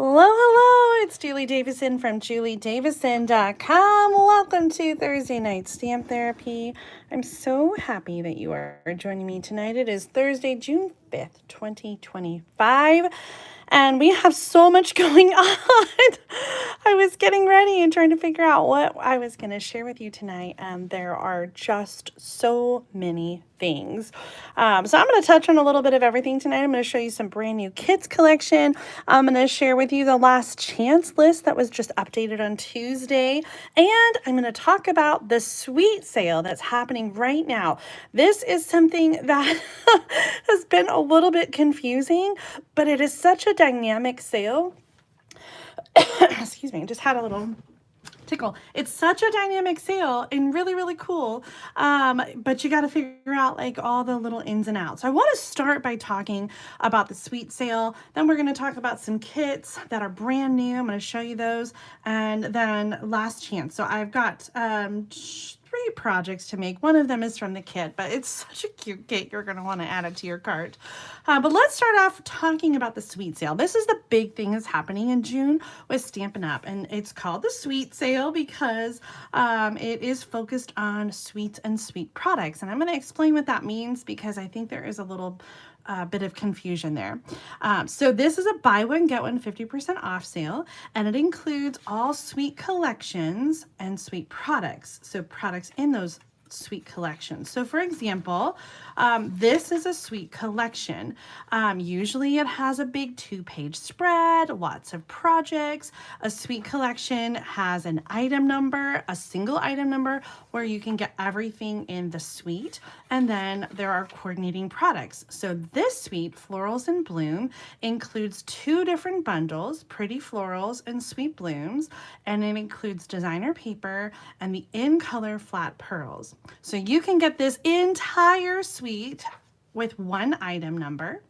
Hello, hello, it's Julie Davison from juliedavison.com. Welcome to Thursday Night Stamp Therapy. I'm so happy that you are joining me tonight. It is Thursday, June 5th, 2025, and we have so much going on. I was getting ready and trying to figure out what I was going to share with you tonight, and there are just so many things. So I'm going to touch on a little bit of everything tonight. I'm going to show you some brand new kits collection. I'm going to share with you the last chance list that was just updated on Tuesday. And I'm going to talk about the suite sale that's happening right now. This is something that has been a little bit confusing, but it is such a dynamic sale. Excuse me, I just had a little tickle. It's such a dynamic sale and really, really cool. But you got to figure out like all the little ins and outs. So I want to start by talking about the suite sale. Then we're going to talk about some kits that are brand new. I'm going to show you those. And then last chance. So I've got 3 projects to make. One of them is from the kit, but it's such a cute kit. You're going to want to add it to your cart. But let's start off talking about the suite sale. This is the big thing that's happening in June with Stampin' Up, and it's called the suite sale because it is focused on suites and suite products. And I'm going to explain what that means because I think there is a little bit of confusion there. So this is a buy one, get one 50% off sale, and it includes all suite collections and suite products. So products in those suite collections. So for example, this is a suite collection. Usually it has a big 2-page spread, lots of projects. A suite collection has an item number, a single item number where you can get everything in the suite. And then there are coordinating products. So this suite, Florals and Bloom, includes 2 different bundles, Pretty Florals and Sweet Blooms, and it includes designer paper and the in color flat pearls. So you can get this entire suite with 1 item number.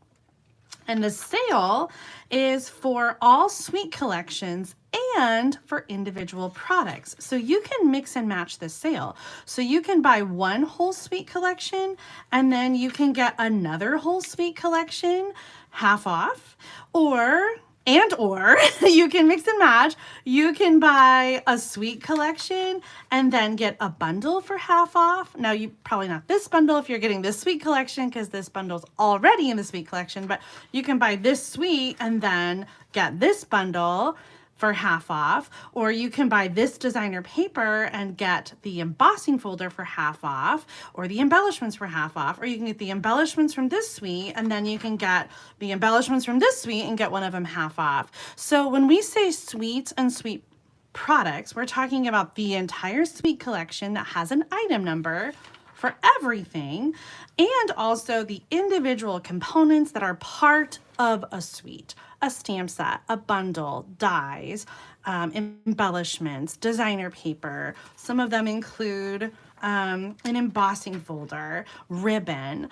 And the sale is for all suite collections and for individual products. So you can mix and match this sale. So you can buy 1 whole suite collection and then you can get another whole suite collection half off, or you can mix and match. You can buy a suite collection and then get a bundle for half off. Now, you probably not this bundle if you're getting this suite collection because this bundle's already in the suite collection, but you can buy this suite and then get this bundle for half off, or you can buy this designer paper and get the embossing folder for half off, or the embellishments for half off, or you can get the embellishments from this suite and then you can get the embellishments from this suite and get one of them half off. So when we say suites and suite products, we're talking about the entire suite collection that has an item number for everything, and also the individual components that are part of a suite. A stamp set, a bundle, dies, embellishments, designer paper. Some of them include an embossing folder, ribbon.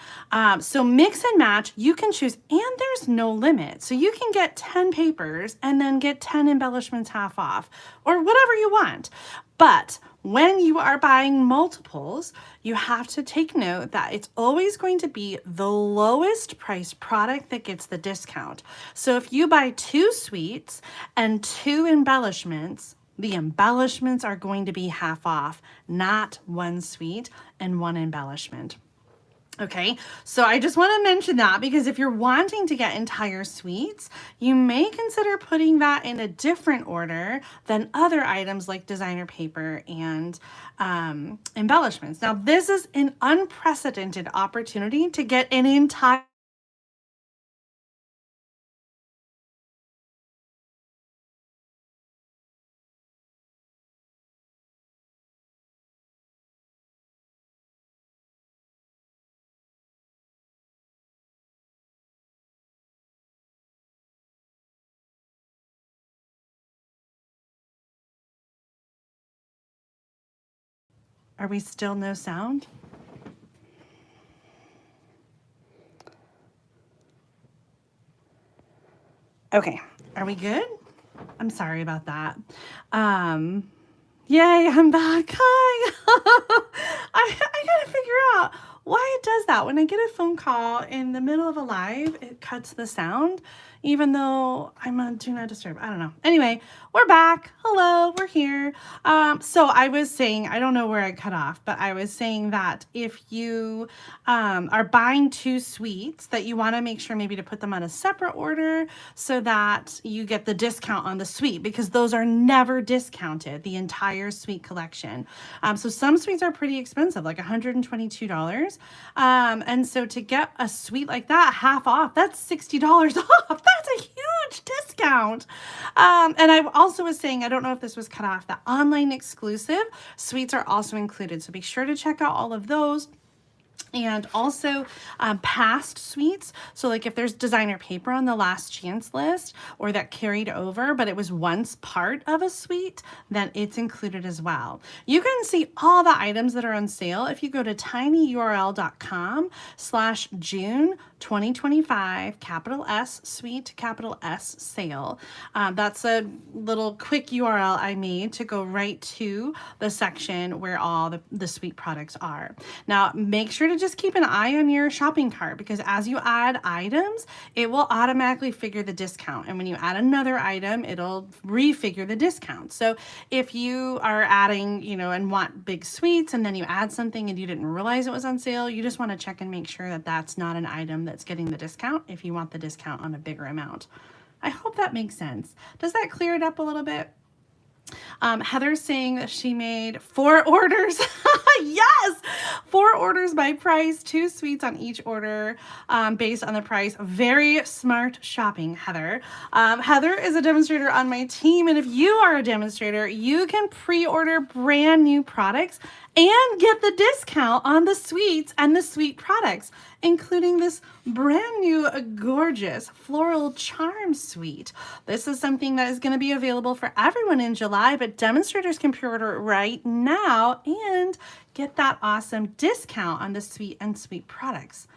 So mix and match, you can choose, and there's no limit. So you can get 10 papers and then get 10 embellishments half off, or whatever you want. But when you are buying multiples, you have to take note that it's always going to be the lowest priced product that gets the discount. So if you buy 2 suites and 2 embellishments, the embellishments are going to be half off, not 1 suite and 1 embellishment. Okay, so I just want to mention that because if you're wanting to get entire suites, you may consider putting that in a different order than other items like designer paper and embellishments. Now, this is an unprecedented opportunity to get an entire Are we still no sound? Okay, are we good? I'm sorry about that. Yay, I'm back. Hi. I gotta figure out why it does that. When I get a phone call in the middle of a live, it cuts the sound, even though I'm on Do Not Disturb. I don't know. Anyway, we're back. Hello, we're here. So I was saying, I don't know where I cut off, but I was saying that if you are buying 2 suites, that you want to make sure maybe to put them on a separate order so that you get the discount on the suite, because those are never discounted, the entire suite collection. So some suites are pretty expensive, like $122. And so to get a suite like that half off, that's $60 off. That's a huge discount. And I also was saying, I don't know if this was cut off, that online exclusive suites are also included. So be sure to check out all of those. And also past suites. So like if there's designer paper on the last chance list or that carried over, but it was once part of a suite, then it's included as well. You can see all the items that are on sale if you go to tinyurl.com/June 2025, capital S suite, capital S sale. That's a little quick URL I made to go right to the section where all the suite products are. Now, make sure to just keep an eye on your shopping cart, because as you add items, it will automatically figure the discount. And when you add another item, it'll refigure the discount. So if you are adding, you know, and want big suites, and then you add something and you didn't realize it was on sale, you just want to check and make sure that that's not an item that's getting the discount if you want the discount on a bigger amount. I hope that makes sense. Does that clear it up a little bit? Heather's saying that she made 4 orders. Yes, 4 orders by price, 2 suites on each order based on the price. Very smart shopping, Heather. Heather is a demonstrator on my team, and if you are a demonstrator, you can pre-order brand new products and get the discount on the suites and the suite products, including this brand new gorgeous floral charm suite. This is something that is going to be available for everyone in July, but demonstrators can pre-order it right now and get that awesome discount on the suite and suite products.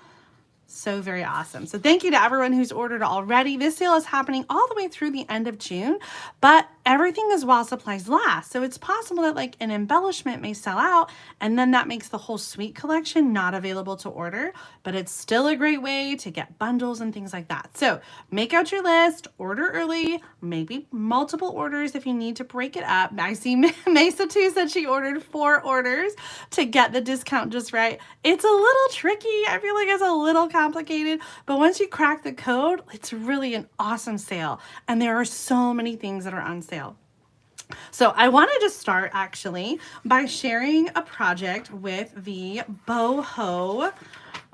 So very awesome. So thank you to everyone who's ordered already. This sale is happening all the way through the end of June, but everything is while supplies last. So it's possible that like an embellishment may sell out, and then that makes the whole suite collection not available to order, but it's still a great way to get bundles and things like that. So make out your list, order early, maybe multiple orders if you need to break it up. I see Mesa too said she ordered 4 orders to get the discount just right. It's a little tricky. I feel like it's a little complicated, but once you crack the code, it's really an awesome sale. And there are so many things that are on sale. So I wanted to start actually by sharing a project with the Boho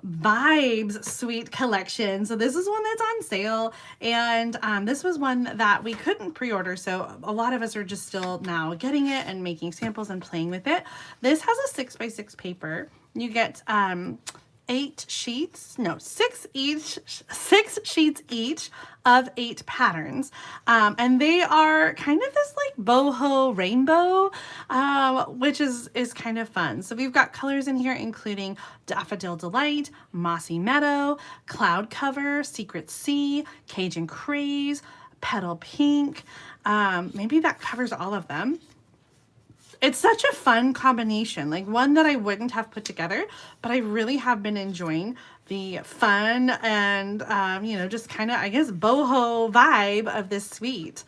Vibes Suite collection. So this is one that's on sale, and this was one that we couldn't pre-order, so a lot of us are just still now getting it and making samples and playing with it. This has a 6x6 paper. You get 6 sheets each of 8 patterns. And they are kind of this like boho rainbow, which is kind of fun. So we've got colors in here, including Daffodil Delight, Mossy Meadow, Cloud Cover, Secret Sea, Cajun Craze, Petal Pink. Maybe that covers all of them. It's such a fun combination, like one that I wouldn't have put together, but I really have been enjoying the fun and, you know, just kind of, I guess, boho vibe of this suite.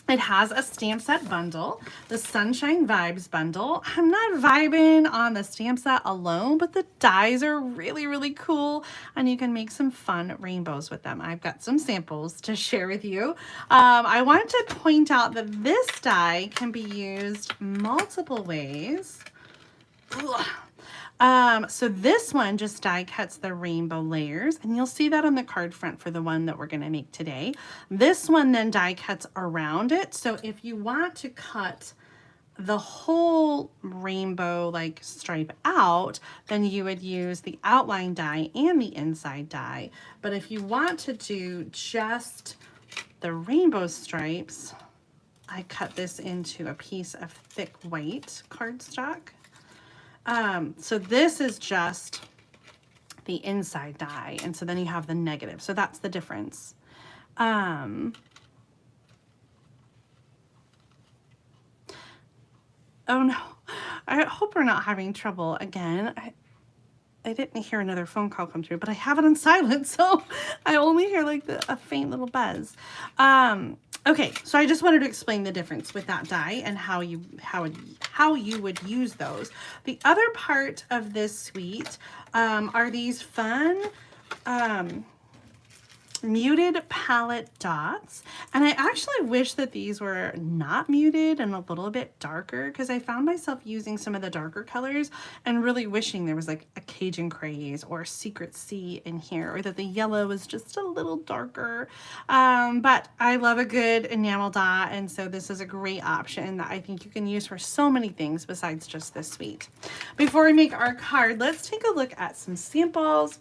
It has a stamp set bundle, the Sunshine Vibes bundle. I'm not vibing on the stamp set alone, but the dies are really, really cool, and you can make some fun rainbows with them. I've got some samples to share with you. I want to point out that this die can be used multiple ways. So this one just die cuts the rainbow layers, and you'll see that on the card front for the one that we're going to make today. This one then die cuts around it. So if you want to cut the whole rainbow like stripe out, then you would use the outline die and the inside die. But if you want to do just the rainbow stripes, I cut this into a piece of thick white cardstock. So this is just the inside die, and so then you have the negative. So that's the difference. Oh no, I hope we're not having trouble again. I didn't hear another phone call come through, but I have it on silent, so I only hear like a faint little buzz. Okay, so I just wanted to explain the difference with that die and how you would use those. The other part of this suite are these fun muted palette dots, and I actually wish that these were not muted and a little bit darker, because I found myself using some of the darker colors and really wishing there was like a Cajun Craze or Secret Sea in here, or that the yellow was just a little darker. But I love a good enamel dot, and so this is a great option that I think you can use for so many things besides just this suite. Before we make our card, let's take a look at some samples.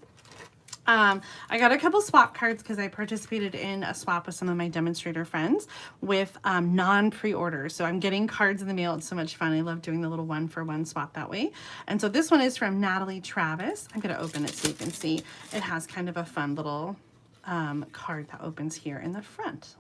I got a couple swap cards because I participated in a swap with some of my demonstrator friends with non-pre-orders. So I'm getting cards in the mail. It's so much fun. I love doing the little one-for-one swap that way. And so this one is from Natalie Travis. I'm going to open it so you can see. It has kind of a fun little card that opens here in the front.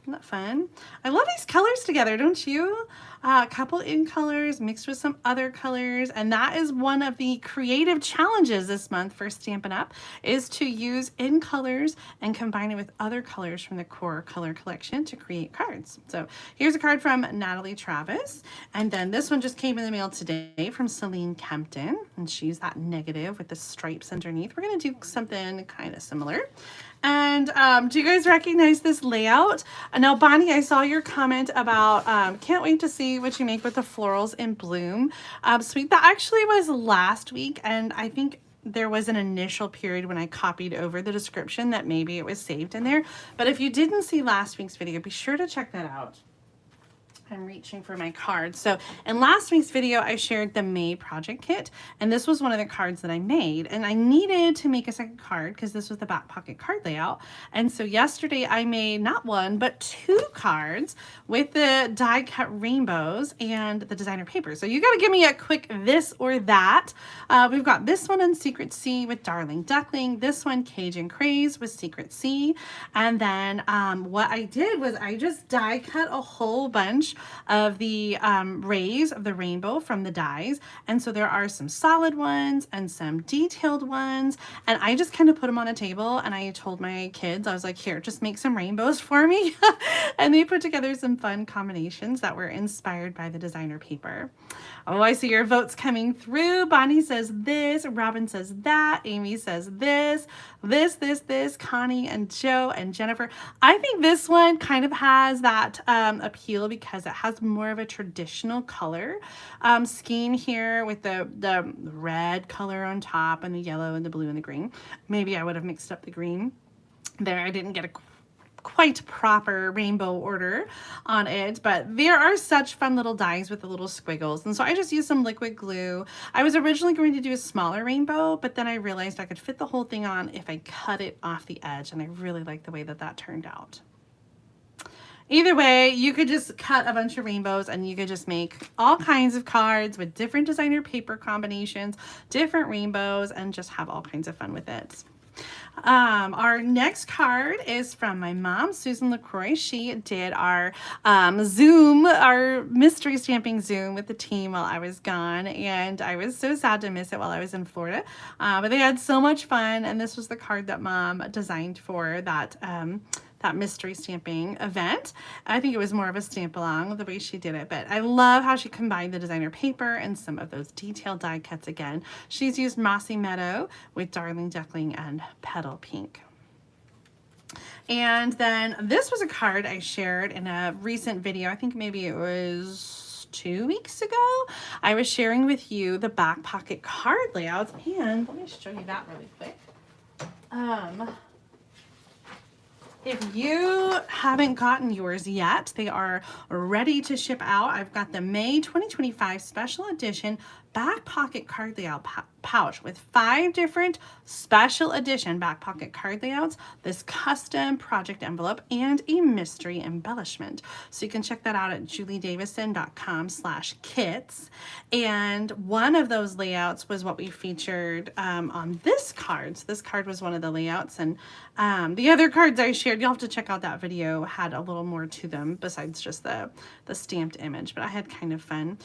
Isn't that fun? I love these colors together, don't you? A couple in colors mixed with some other colors, and that is one of the creative challenges this month for Stampin' Up, is to use in colors and combine it with other colors from the core color collection to create cards. So here's a card from Natalie Travis, and then this one just came in the mail today from Celine Kempton, and she's that negative with the stripes underneath. We're going to do something kind of similar. And do you guys recognize this layout? Now, Bonnie, I saw your comment about can't wait to see what you make with the florals in bloom suite. That actually was last week, and I think there was an initial period when I copied over the description that maybe it was saved in there. But if you didn't see last week's video, be sure to check that out. I'm reaching for my cards. So in last week's video, I shared the May project kit, and this was one of the cards that I made, and I needed to make a second card because this was the back pocket card layout. And so yesterday I made not one, but two cards with the die cut rainbows and the designer paper. So you got to give me a quick this or that. We've got this one in Secret Sea with Darling Duckling, this one Cajun Craze with Secret Sea. And then what I did was I just die cut a whole bunch of the rays of the rainbow from the dies, and so there are some solid ones and some detailed ones, and I just kind of put them on a table, and I told my kids, I was like, here, just make some rainbows for me. And they put together some fun combinations that were inspired by the designer paper. Oh, I see your votes coming through. Bonnie says this, Robin says that, Amy says this, Connie and Joe and Jennifer. I think this one kind of has that appeal because it has more of a traditional color scheme here with the red color on top and the yellow and the blue and the green. Maybe I would have mixed up the green there. I didn't get a quite proper rainbow order on it, but there are such fun little dies with the little squiggles, and so I just used some liquid glue. I was originally going to do a smaller rainbow, but then I realized I could fit the whole thing on if I cut it off the edge, and I really like the way that that turned out. Either way, you could just cut a bunch of rainbows and you could just make all kinds of cards with different designer paper combinations, different rainbows, and just have all kinds of fun with it. Our next card is from my mom, Susan LaCroix. She did our Zoom, our mystery stamping Zoom with the team while I was gone, and I was so sad to miss it while I was in Florida. But they had so much fun, and this was the card that Mom designed for that that mystery stamping event. I think it was more of a stamp along the way she did it, but I love how she combined the designer paper and some of those detailed die cuts again. She's used Mossy Meadow with Darling Duckling and Petal Pink. And then this was a card I shared in a recent video. I think maybe it was 2 weeks ago. I was sharing with you the back pocket card layouts, and let me show you that really quick. If you haven't gotten yours yet, they are ready to ship out. I've got the May 2025 special edition back pocket card layout pouch with 5 different special edition back pocket card layouts, this custom project envelope, and a mystery embellishment. So you can check that out at juliedavison.com/kits. And one of those layouts was what we featured on this card. So this card was one of the layouts, and the other cards I shared, you'll have to check out that video, had a little more to them besides just the stamped image. But I had kind of fun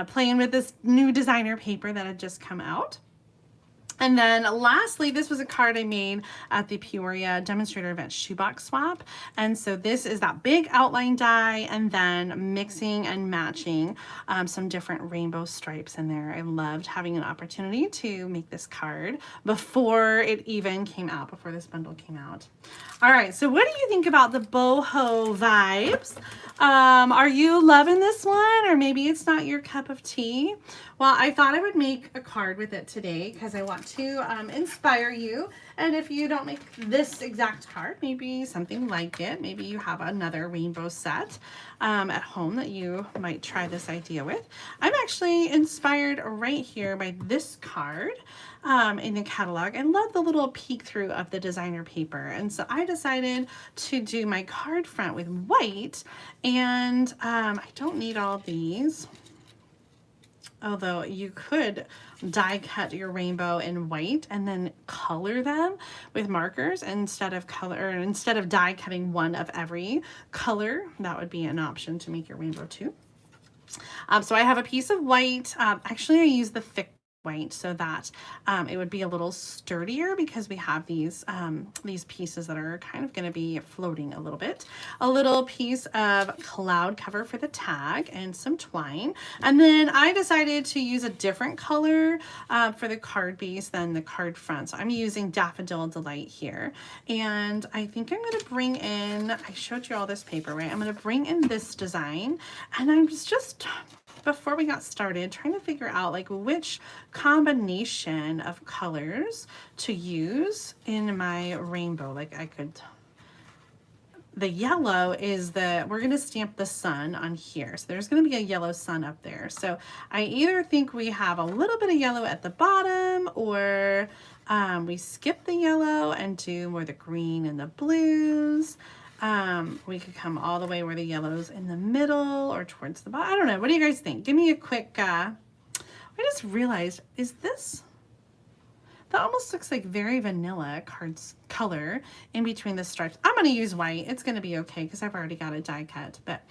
playing with this new designer paper that had just come out. And then lastly, this was a card I made at the Peoria Demonstrator event shoebox swap. And so this is that big outline die and then mixing and matching some different rainbow stripes in there. I loved having an opportunity to make this card before it even came out, before this bundle came out. All right, so what do you think about the Boho Vibes? Are you loving this one, or maybe it's not your cup of tea? Well, I thought I would make a card with it today because I want to inspire you. And if you don't make this exact card, maybe something like it. Maybe you have another rainbow set at home that you might try this idea with. I'm actually inspired right here by this card in the catalog. I love the little peek through of the designer paper. And so I decided to do my card front with white, and I don't need all these. Although you could die cut your rainbow in white and then color them with markers instead of die cutting one of every color. That would be an option to make your rainbow too. So I have a piece of white. Actually, I use the thick white so that it would be a little sturdier because we have these pieces that are kind of going to be floating a little bit. A little piece of cloud cover for the tag and some twine. And then I decided to use a different color for the card base than the card front. So I'm using Daffodil Delight here. And I think I'm going to bring in, I showed you all this paper, right? I'm going to bring in this design, and I'm just before we got started trying to figure out like which combination of colors to use in my rainbow. Like the yellow is we're going to stamp the sun on here. So there's going to be a yellow sun up there. So I either think we have a little bit of yellow at the bottom, or we skip the yellow and do more the green and the blues. We could come all the way where the yellow's in the middle or towards the bottom. I don't know. What do you guys think? Give me a quick, I just realized, that almost looks like very vanilla color in between the stripes. I'm going to use white. It's going to be okay because I've already got a die cut. But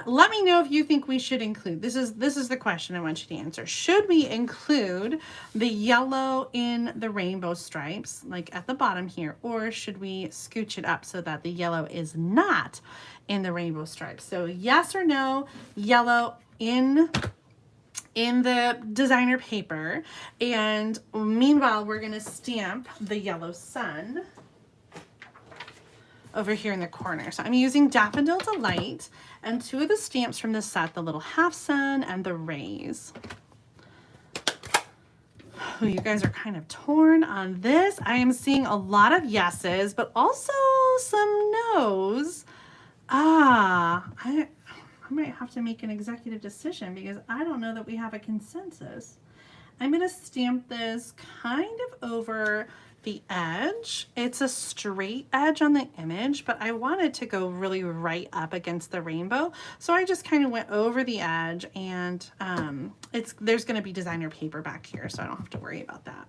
let me know if you think we should include, this is the question I want you to answer. Should we include the yellow in the rainbow stripes, like at the bottom here, or should we scooch it up so that the yellow is not in the rainbow stripes? So yes or no, yellow in the designer paper. And meanwhile, we're going to stamp the yellow sun over here in the corner. So I'm using Daffodil Delight and two of the stamps from the set, the little half sun and the rays. Oh, you guys are kind of torn on this. I am seeing a lot of yeses, but also some nos. I might have to make an executive decision because I don't know that we have a consensus. I'm going to stamp this kind of over the edge. It's a straight edge on the image, but I wanted to go really right up against the rainbow. So I just kind of went over the edge, and there's going to be designer paper back here, so I don't have to worry about that.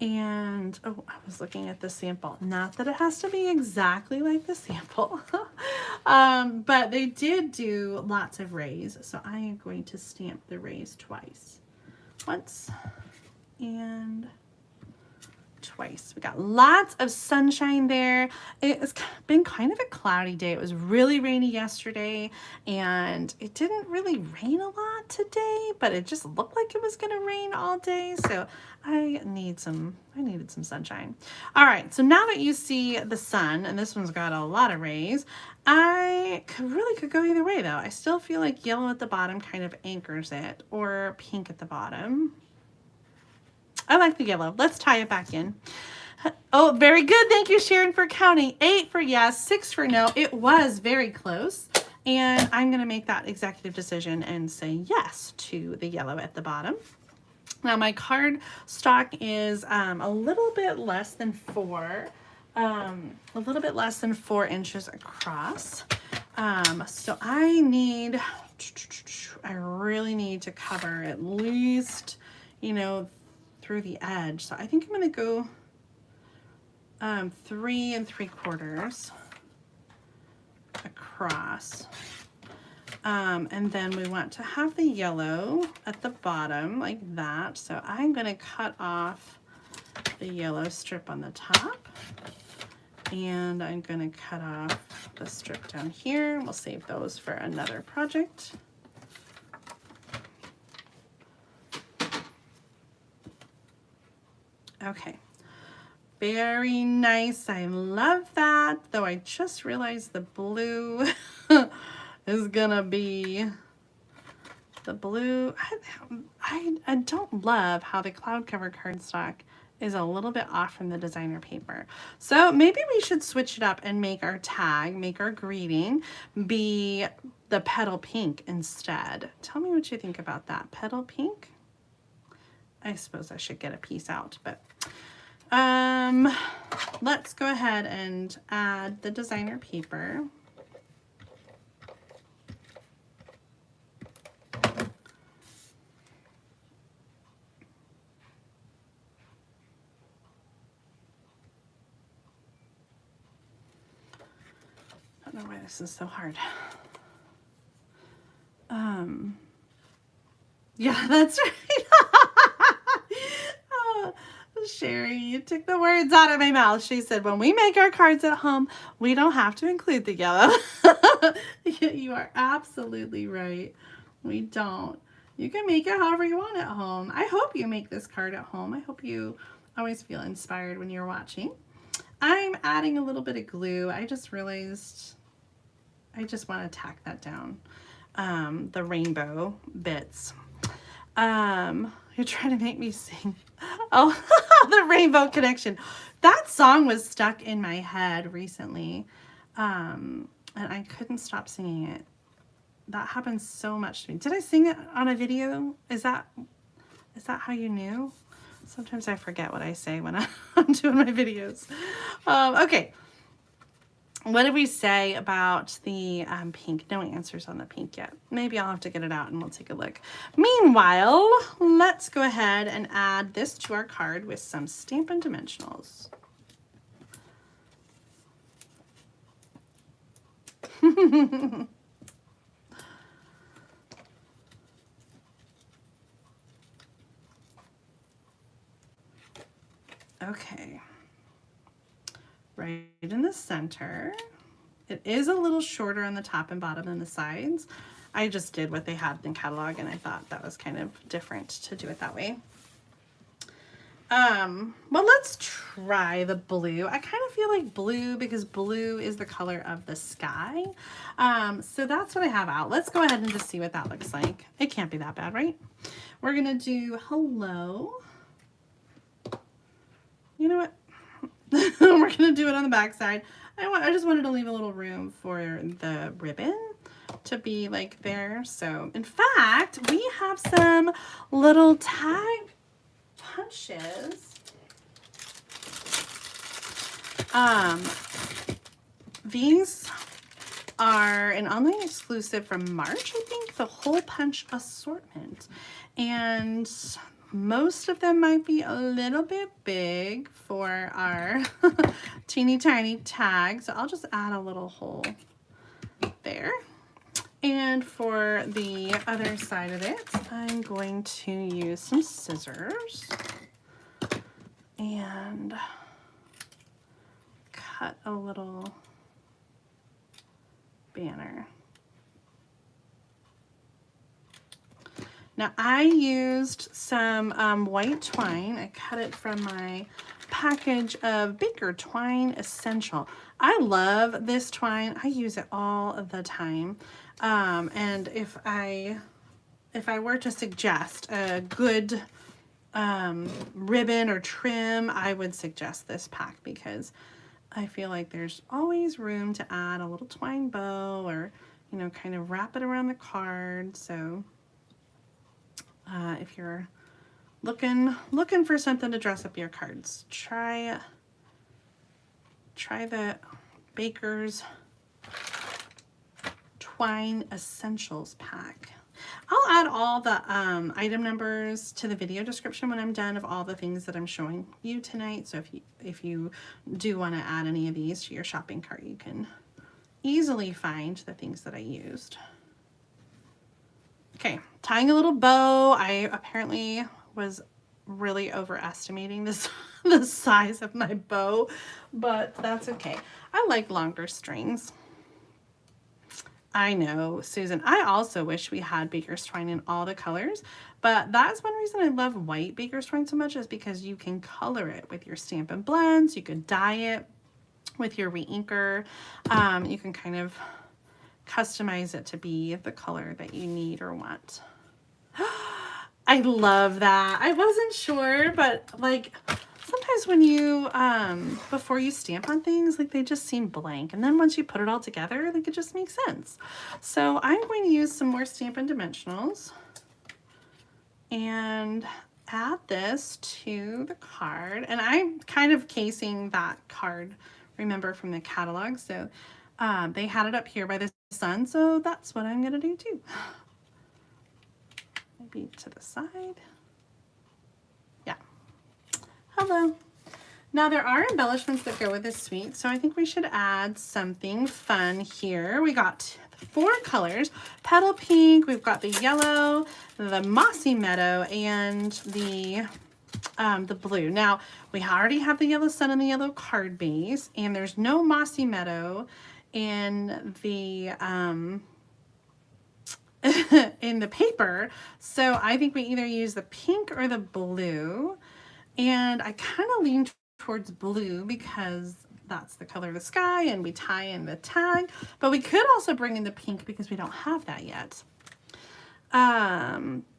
And, oh, I was looking at the sample. Not that it has to be exactly like the sample, but they did do lots of rays. So I am going to stamp the rays twice. Once and twice. We got lots of sunshine there. It's been kind of a cloudy day. It was really rainy yesterday, and it didn't really rain a lot today, but it just looked like it was going to rain all day. So I needed some sunshine. All right, so now that you see the sun, and this one's got a lot of rays, I could go either way though. I still feel like yellow at the bottom kind of anchors it, or pink at the bottom. I like the yellow. Let's tie it back in. Oh, very good. Thank you, Sharon, for counting. 8 for yes, 6 for no. It was very close. And I'm going to make that executive decision and say yes to the yellow at the bottom. Now, my card stock is a little bit less than 4 inches across. So I really need to cover at least, through the edge. So I think I'm going to go 3 3/4 across. And then we want to have the yellow at the bottom like that. So I'm going to cut off the yellow strip on the top. And I'm going to cut off the strip down here. We'll save those for another project. Okay, very nice. I love that. Though I just realized the blue is gonna be the blue. I don't love how the cloud cover cardstock is a little bit off from the designer paper. So maybe we should switch it up and make our tag, make our greeting be the petal pink instead. Tell me what you think about that. Petal pink? I suppose I should get a piece out, but let's go ahead and add the designer paper. I don't know why this is so hard. Yeah, that's right. Oh, Sherry, you took the words out of my mouth. She said, when we make our cards at home, we don't have to include the yellow. You are absolutely right. We don't. You can make it however you want at home. I hope you make this card at home. I hope you always feel inspired when you're watching. I'm adding a little bit of glue. I just realized I just want to tack that down. The rainbow bits. You're trying to make me sing. Oh, the Rainbow Connection. That song was stuck in my head recently. And I couldn't stop singing it. That happens so much to me. Did I sing it on a video? Is that how you knew? Sometimes I forget what I say when I'm doing my videos. Okay. What did we say about the pink? No answers on the pink yet. Maybe I'll have to get it out and we'll take a look. Meanwhile, let's go ahead and add this to our card with some Stampin' Dimensionals. Okay. Right in the center. It is a little shorter on the top and bottom than the sides. I just did what they had in the catalog and I thought that was kind of different to do it that way. Well, let's try the blue. I kind of feel like blue because blue is the color of the sky. So that's what I have out. Let's go ahead and just see what that looks like. It can't be that bad, right? We're gonna do hello. You know what? We're gonna do it on the back side. I just wanted to leave a little room for the ribbon to be like there. So in fact, we have some little tag punches. These are an online exclusive from March, I think, the hole punch assortment. And most of them might be a little bit big for our teeny tiny tag. So I'll just add a little hole there. And for the other side of it, I'm going to use some scissors and cut a little banner. Now I used some white twine. I cut it from my package of Baker Twine Essential. I love this twine. I use it all the time. And if I were to suggest a good ribbon or trim, I would suggest this pack because I feel like there's always room to add a little twine bow or, you know, kind of wrap it around the card. So if you're looking for something to dress up your cards, try the Baker's Twine Essentials pack. I'll add all the item numbers to the video description when I'm done of all the things that I'm showing you tonight. So if you do want to add any of these to your shopping cart, you can easily find the things that I used. Okay, tying a little bow. I apparently was really overestimating this the size of my bow, but that's okay. I like longer strings. I know, Susan. I also wish we had baker's twine in all the colors, but that's one reason I love white baker's twine so much, is because you can color it with your Stampin' Blends. You could dye it with your re-inker. You can kind of customize it to be the color that you need or want. I love that. I wasn't sure, but like sometimes when you, before you stamp on things, like they just seem blank. And then once you put it all together, like it just makes sense. So I'm going to use some more Stampin' Dimensionals and add this to the card. And I'm kind of casing that card, remember, from the catalog. So they had it up here by the sun, so that's what I'm going to do too. Maybe to the side. Yeah. Hello. Now there are embellishments that go with this suite, so I think we should add something fun here. We got 4 colors: petal pink, we've got the yellow, the mossy meadow, and the blue. Now we already have the yellow sun and the yellow card base, and there's no mossy meadow in the in the paper, so I think we either use the pink or the blue, and I kind of lean towards blue because that's the color of the sky and we tie in the tag, but we could also bring in the pink because we don't have that yet.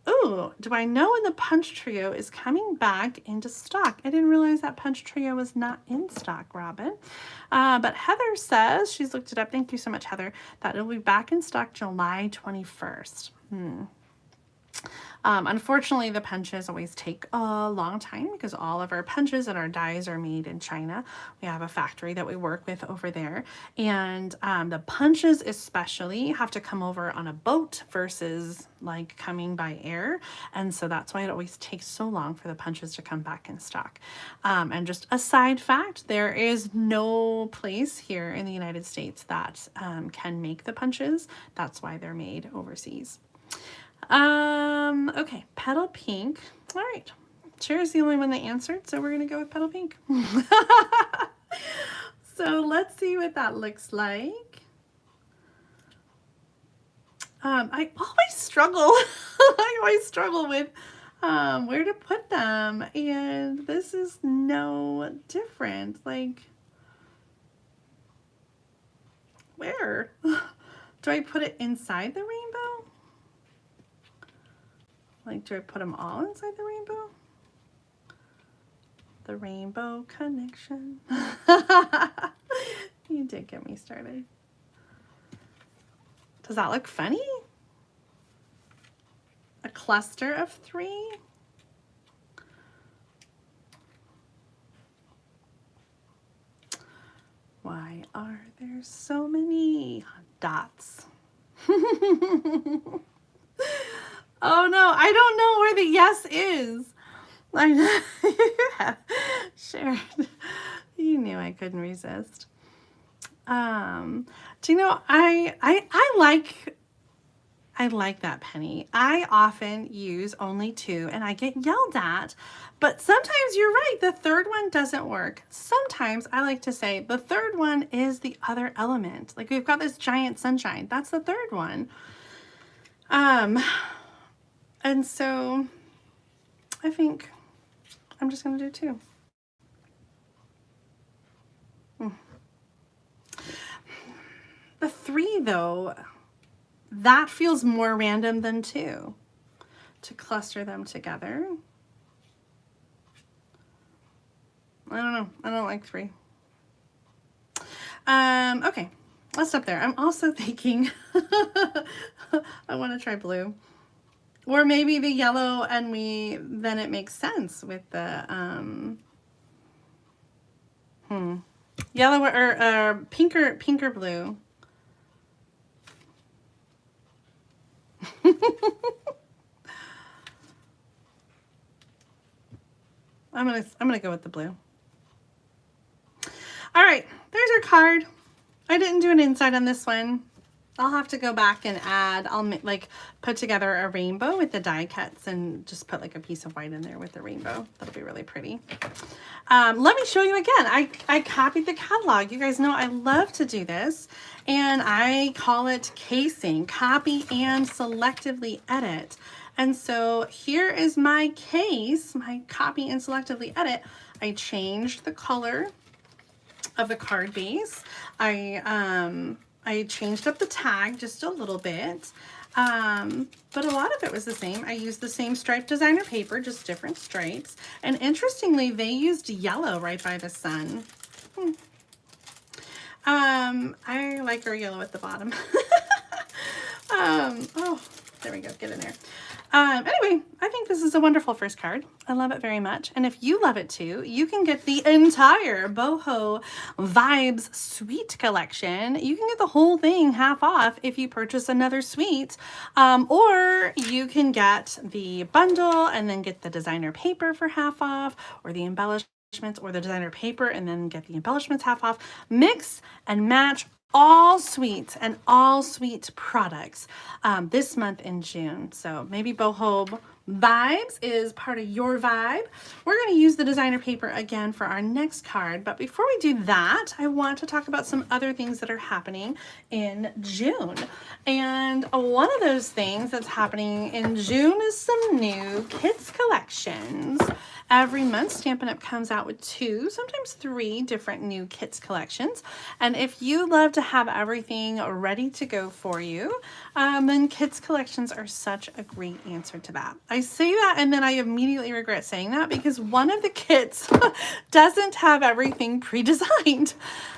Oh, do I know when the Punch Trio is coming back into stock? I didn't realize that Punch Trio was not in stock, Robin. But Heather says, she's looked it up, thank you so much, Heather, that it'll be back in stock July 21st. Unfortunately, the punches always take a long time because all of our punches and our dies are made in China. We have a factory that we work with over there, and the punches especially have to come over on a boat versus like coming by air, and so that's why it always takes so long for the punches to come back in stock. And just a side fact, there is no place here in the United States that can make the punches. That's why they're made overseas. Okay, petal pink. All right, Cher's the only one that answered, so we're gonna go with petal pink. So let's see what that looks like. I always struggle. I always struggle with where to put them, and this is no different. Like, where? Do I put it inside the rainbow? Like, do I put them all inside the rainbow? The rainbow connection. You did get me started. Does that look funny? A cluster of 3? Why are there so many dots? Oh no, I don't know where the yes is. I know. Sure. You knew I couldn't resist. Do you know, I like that penny. I often use only 2 and I get yelled at, but sometimes you're right, the third one doesn't work. Sometimes I like to say the third one is the other element. Like we've got this giant sunshine, that's the third one. And so I think I'm just going to do 2. The 3 though, that feels more random than 2 to cluster them together. I don't know. I don't like 3. Okay, let's stop there. I'm also thinking I want to try blue. Or maybe the yellow, and then it makes sense with the yellow or pink or blue. I'm gonna go with the blue. All right, there's our card. I didn't do an inside on this one. I'll have to go back and add, like put together a rainbow with the die cuts and just put like a piece of white in there with the rainbow. That'll be really pretty. Let me show you again. I copied the catalog. You guys know I love to do this, and I call it casing, copy and selectively edit. And so here is my case, my copy and selectively edit. I changed the color of the card base. I changed up the tag just a little bit, but a lot of it was the same. I used the same striped designer paper, just different stripes. And interestingly, they used yellow right by the sun. I like our yellow at the bottom. Oh, there we go, get in there. Anyway, I think this is a wonderful first card. I love it very much. And if you love it too, you can get the entire Boho Vibes Suite collection. You can get the whole thing half off if you purchase another suite, or you can get the bundle and then get the designer paper for half off, or the embellishments, or the designer paper and then get the embellishments half off. Mix and match all suites and all suite products this month in June. So maybe Boho Vibes is part of your vibe. We're going to use the designer paper again for our next card. But before we do that, I want to talk about some other things that are happening in June. And one of those things that's happening in June is some new kids collections. Every month, Stampin' Up! Comes out with 2, sometimes 3 different new kits collections. And if you love to have everything ready to go for you, then kits collections are such a great answer to that. I say that and then I immediately regret saying that because one of the kits doesn't have everything pre-designed.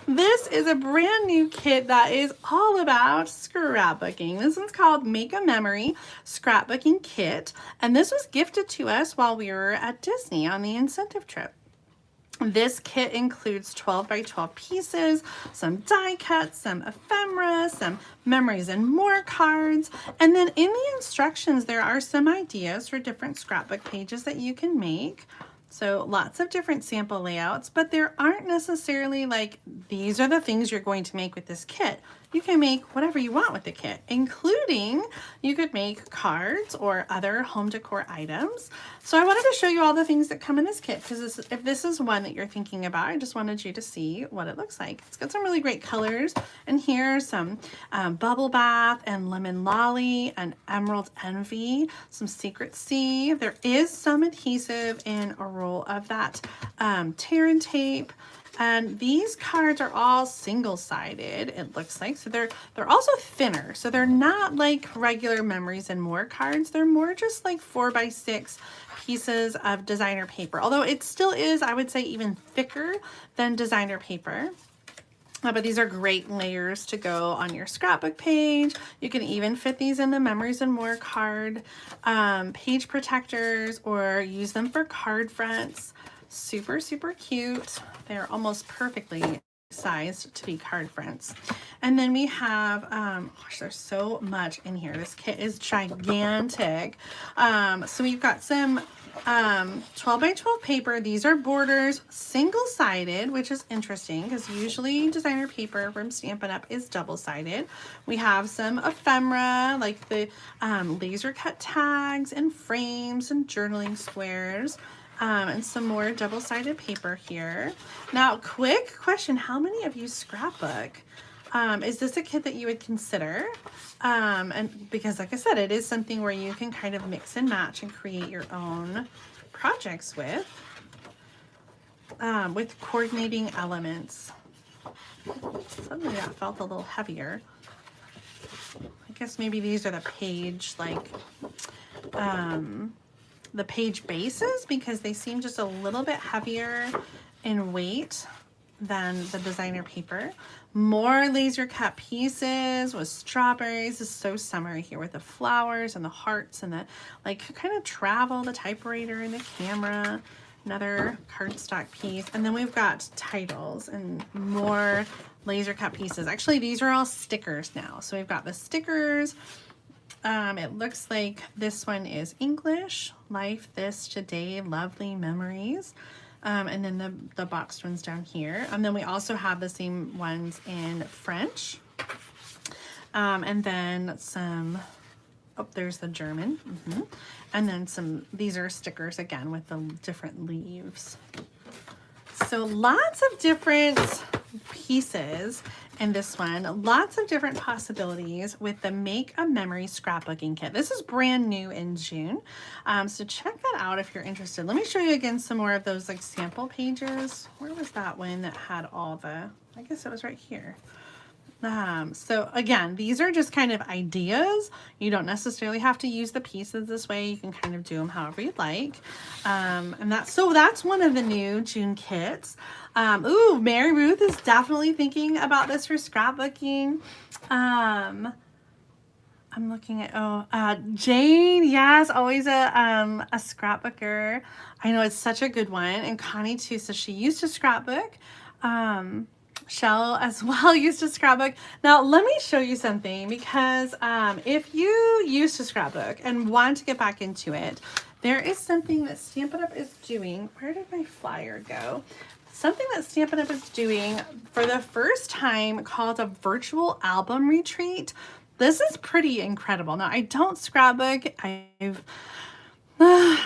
This is a brand new kit that is all about scrapbooking. This one's called Make a Memory Scrapbooking Kit, and this was gifted to us while we were at Disney on the incentive trip. This kit includes 12 by 12 pieces, some die cuts, some ephemera, some memories and more cards. And then in the instructions, there are some ideas for different scrapbook pages that you can make. So lots of different sample layouts, but there aren't necessarily like, these are the things you're going to make with this kit. You can make whatever you want with the kit, including you could make cards or other home decor items. So I wanted to show you all the things that come in this kit because if this is one that you're thinking about, I just wanted you to see what it looks like. It's got some really great colors, and here's some Bubble Bath and Lemon Lolly and Emerald Envy, some Secret Sea. There is some adhesive in a roll of that tear and tape. And these cards are all single-sided, it looks like. So they're also thinner. So they're not like regular memories and more cards. They're more just like 4x6 pieces of designer paper. Although it still is, I would say, even thicker than designer paper. But these are great layers to go on your scrapbook page. You can even fit these in the Memories and More card page protectors or use them for card fronts. Super, super cute. They're almost perfectly sized to be card fronts. And then we have, gosh, there's so much in here. This kit is gigantic. So we've got some 12 by 12 paper. These are borders, single-sided, which is interesting because usually designer paper from Stampin' Up! Is double-sided. We have some ephemera, like the laser cut tags and frames and journaling squares. And some more double-sided paper here. Now, quick question, how many of you scrapbook? Is this a kit that you would consider? And because like I said, it is something where you can kind of mix and match and create your own projects with coordinating elements. Suddenly that felt a little heavier. I guess maybe these are the page, like, the page bases because they seem just a little bit heavier in weight than the designer paper. More laser cut pieces with strawberries. This is so summery here with the flowers and the hearts and the like kind of travel, the typewriter and the camera. Another cardstock piece. And then we've got titles and more laser cut pieces. Actually, these are all stickers now. So we've got the stickers. It looks like this one is English, life, this, today, lovely memories. And then the boxed ones down here. And then we also have the same ones in French. And then some, oh, there's the German. And then these are stickers again with the different leaves. So lots of different pieces in this one, lots of different possibilities with the Make a Memory Scrapbooking Kit. This is brand new in June. So check that out if you're interested. Let me show you again some more of those like sample pages. Where was that one that had all the, I guess it was right here. So again, these are just kind of ideas. You don't necessarily have to use the pieces this way. You can kind of do them however you'd like. And that's one of the new June kits. Ooh, Mary Ruth is definitely thinking about this for scrapbooking. I'm looking at, Jane, yes, always a scrapbooker. I know it's such a good one. And Connie too, so she used to scrapbook. Shell as well used to scrapbook. Now let me show you something, because if you used to scrapbook and want to get back into it, there is something that Stampin' Up is doing. Where did my flyer go? Something that Stampin' Up is doing for the first time called a virtual album retreat. This is pretty incredible. Now I don't scrapbook. I've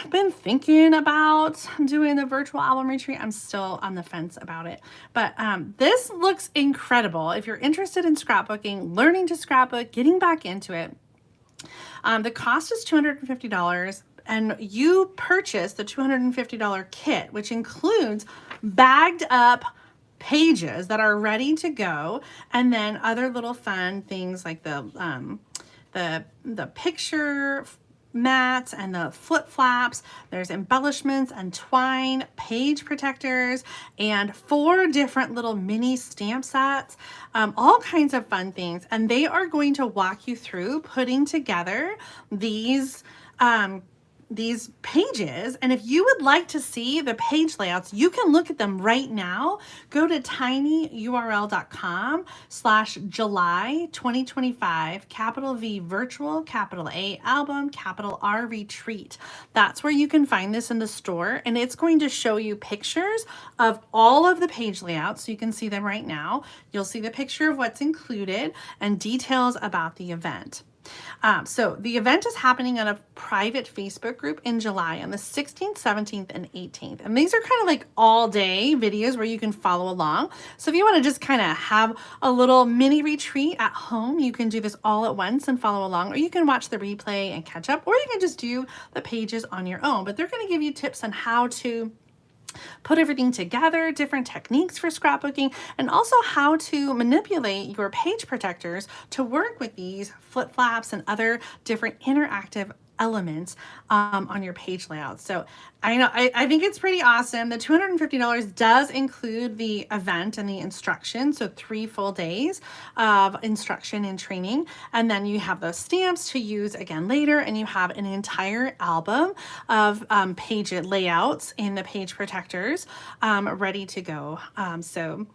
been thinking about doing the virtual album retreat. I'm still on the fence about it, but this looks incredible. If you're interested in scrapbooking, learning to scrapbook, getting back into it, the cost is $250, and you purchase the $250 kit, which includes bagged up pages that are ready to go, and then other little fun things like the picture mats and the flip flaps. There's embellishments and twine, page protectors, and 4 different little mini stamp sets, all kinds of fun things. And they are going to walk you through putting together these pages. And if you would like to see the page layouts, you can look at them right now. Go to tinyurl.com/July 2025, capital V virtual, capital A album, capital R retreat. That's where you can find this in the store, and it's going to show you pictures of all of the page layouts. So you can see them right now. You'll see the picture of what's included and details about the event. So the event is happening on a private Facebook group in July on the 16th, 17th, and 18th. And these are kind of like all day videos where you can follow along. So if you want to just kind of have a little mini retreat at home, you can do this all at once and follow along, or you can watch the replay and catch up, or you can just do the pages on your own. But they're going to give you tips on how to put everything together, different techniques for scrapbooking, and also how to manipulate your page protectors to work with these flip flaps and other different interactive elements on your page layout. So I think it's pretty awesome. The $250 does include the event and the instruction, so 3 full days of instruction and training, and then you have the stamps to use again later, and you have an entire album of page layouts in the page protectors ready to go. So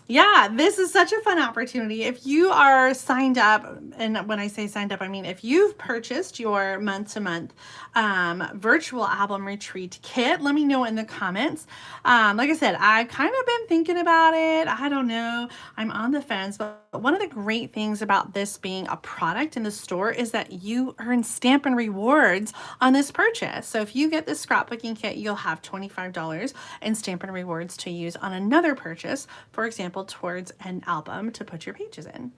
yeah, this is such a fun opportunity. If you are signed up, and when I say signed up, I mean if you've purchased your month-to-month virtual album retreat kit, let me know in the comments. Like I said, I've kind of been thinking about it. I don't know. I'm on the fence, but one of the great things about this being a product in the store is that you earn Stampin Rewards on this purchase. So if you get this scrapbooking kit, you'll have $25 in Stampin Rewards to use on another purchase, for example, towards an album to put your pages in.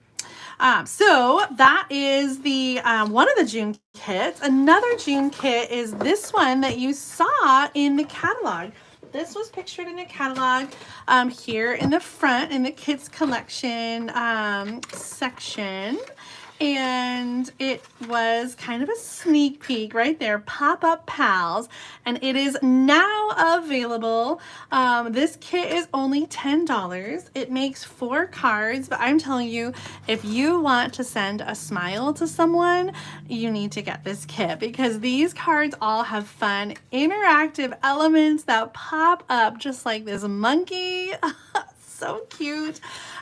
So that is the one of the June kits. Another June kit is this one that you saw in the catalog. This was pictured in a catalog here in the front in the kids collection section. And it was kind of a sneak peek right there, Pop-Up Pals, and it is now available. This kit is only $10. It makes 4 cards, but I'm telling you, if you want to send a smile to someone, you need to get this kit, because these cards all have fun, interactive elements that pop up just like this monkey. So cute.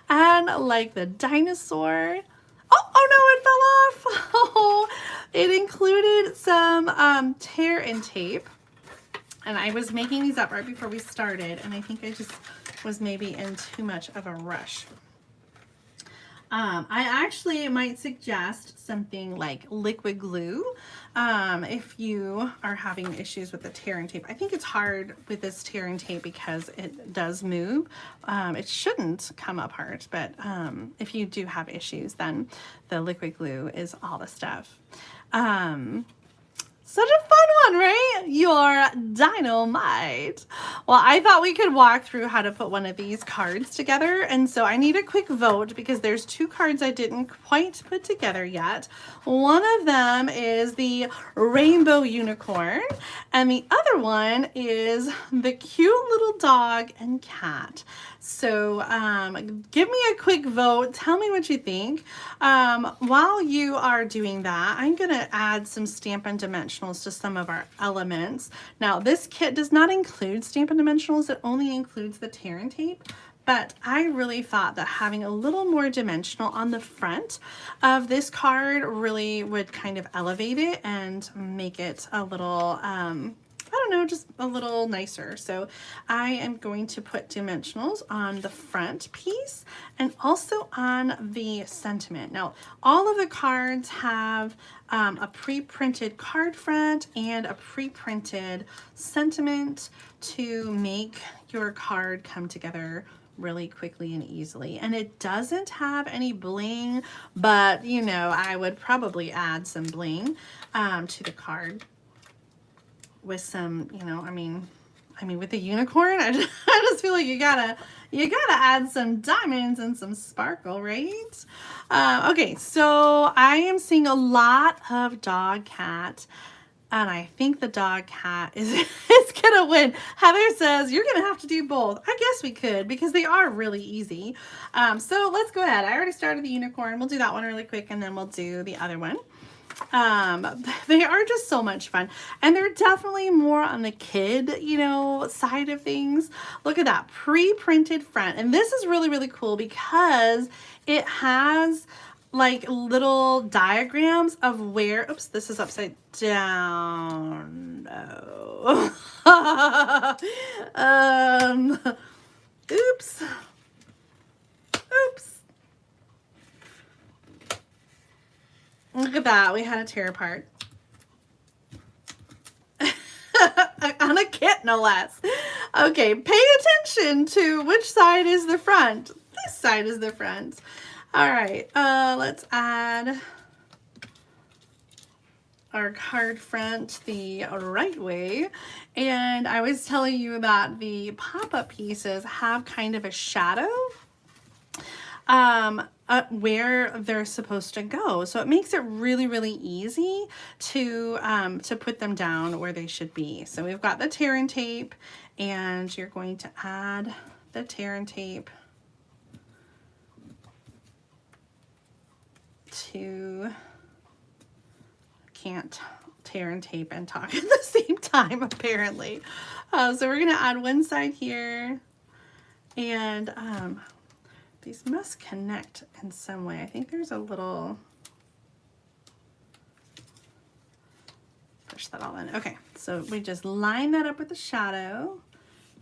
And like the dinosaur. Oh no, it fell off. Oh, it included some tear and tape. And I was making these up right before we started, and I think I just was maybe in too much of a rush. I actually might suggest something like liquid glue if you are having issues with the tearing tape. I think it's hard with this tearing tape because it does move. It shouldn't come apart, but if you do have issues, then the liquid glue is all the stuff. Such a fun one, right? Your dynamite. Well, I thought we could walk through how to put one of these cards together. And so I need a quick vote because there's two cards I didn't quite put together yet. One of them is the rainbow unicorn. And the other one is the cute little dog and cat. So give me a quick vote. Tell me what you think. While you are doing that, I'm going to add some Stampin' Dimensionals to some of our elements. Now, this kit does not include Stampin' Dimensionals. It only includes the tear and tape. But I really thought that having a little more dimensional on the front of this card really would kind of elevate it and make it a little I don't know, just a little nicer. So I am going to put dimensionals on the front piece and also on the sentiment. Now, all of the cards have a pre-printed card front and a pre-printed sentiment to make your card come together really quickly and easily. And it doesn't have any bling, but you know, I would probably add some bling to the card with some, you know, I mean with the unicorn, I just feel like you gotta add some diamonds and some sparkle, right? Okay, so I am seeing a lot of dog cat, and I think the dog cat is gonna win. Heather says you're gonna have to do both. I guess we could because they are really easy. So let's go ahead. I already started the unicorn. We'll do that one really quick, and then we'll do the other one. They are just so much fun, and they're definitely more on the kid, you know, side of things. Look at that pre-printed front, and this is really, really cool because it has like little diagrams of where, oops, this is upside down. No. Oops. Oops. Look at that. We had to tear apart. On a kit, no less. Okay, pay attention to which side is the front. This side is the front. All right, let's add our card front the right way. And I was telling you that the pop-up pieces have kind of a shadow where they're supposed to go. So it makes it really, really easy to put them down where they should be. So we've got the tear and tape, and you're going to add the tear and tape to, can't tear and tape and talk at the same time apparently. So we're gonna add one side here, and these must connect in some way. I think there's a little, push that all in. Okay, so we just line that up with the shadow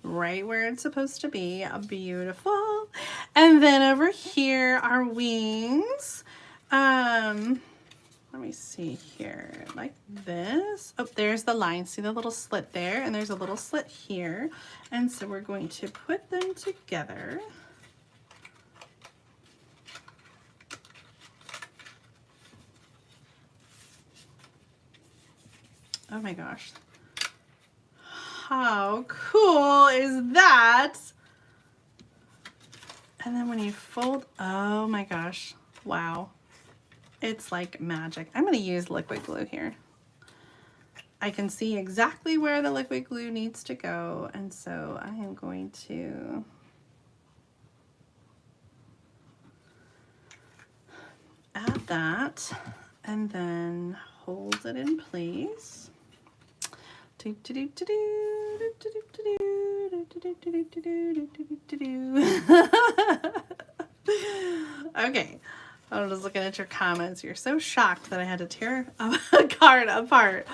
right where it's supposed to be. Beautiful. And then over here, our wings. Let me see here, like this. Oh, there's the line. See the little slit there? And there's a little slit here. And so we're going to put them together. Oh my gosh. How cool is that? And then when you fold, oh my gosh, wow. It's like magic. I'm gonna use liquid glue here. I can see exactly where the liquid glue needs to go, and so I am going to add that and then hold it in place. Okay, I'm just looking at your comments. You're so shocked that I had to tear a card apart.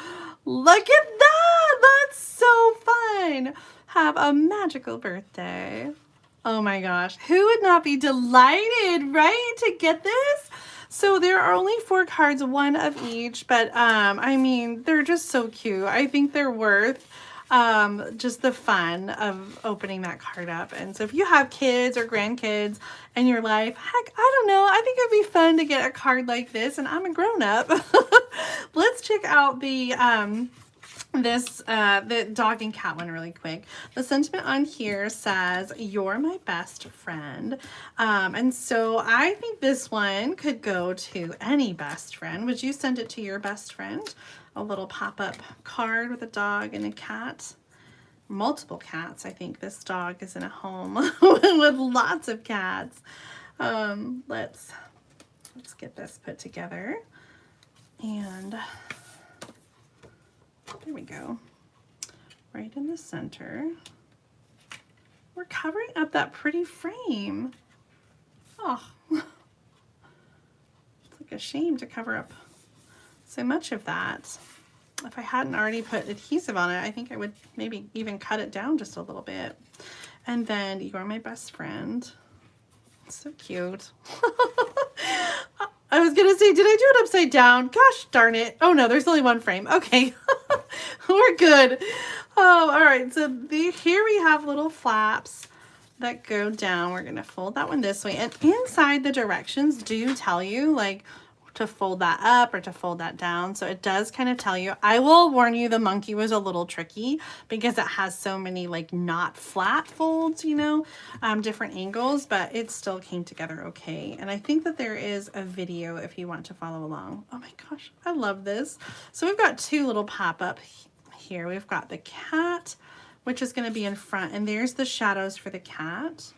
Look at that! That's so fun! Have a magical birthday. Oh my gosh, who would not be delighted, right, to get this? So there are only 4 cards, 1 of each, but I mean, they're just so cute. I think they're worth just the fun of opening that card up. And so if you have kids or grandkids in your life, heck, I don't know, I think it'd be fun to get a card like this, and I'm a grown-up. Let's check out the the dog and cat one really quick. The sentiment on here says, "You're my best friend." And so I think this one could go to any best friend. Would you send it to your best friend? A little pop-up card with a dog and a cat. Multiple cats. I think this dog is in a home with lots of cats. Let's get this put together. And there we go. Right in the center. We're covering up that pretty frame. Oh, it's like a shame to cover up so much of that. If I hadn't already put adhesive on it, I think I would maybe even cut it down just a little bit. And then, "You're my best friend." It's so cute. I was gonna say, did I do it upside down? Gosh darn it. Oh no, there's only 1 frame. Okay. We're good. Oh, all right. So here we have little flaps that go down. We're gonna fold that one this way. And inside the directions do tell you like to fold that up or to fold that down. So it does kind of tell you. I will warn you, the monkey was a little tricky because it has so many like not flat folds, you know, different angles, but it still came together okay. And I think that there is a video if you want to follow along. Oh my gosh, I love this. So we've got 2 little pop-up here. We've got the cat, which is going to be in front, and there's the shadows for the cat.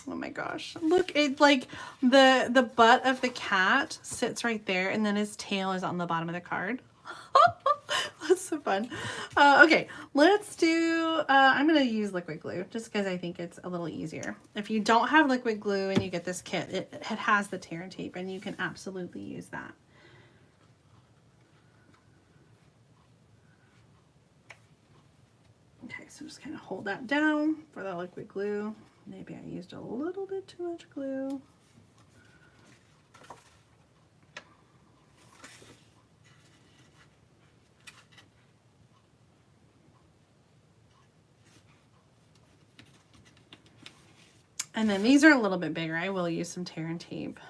Oh my gosh, look, it like the butt of the cat sits right there, and then his tail is on the bottom of the card. That's so fun. Okay, let's do, I'm going to use liquid glue just because I think it's a little easier. If you don't have liquid glue and you get this kit, it has the tear and tape, and you can absolutely use that. Okay, so just kind of hold that down for the liquid glue. Maybe I used a little bit too much glue. And then these are a little bit bigger. I will use some tear and tape.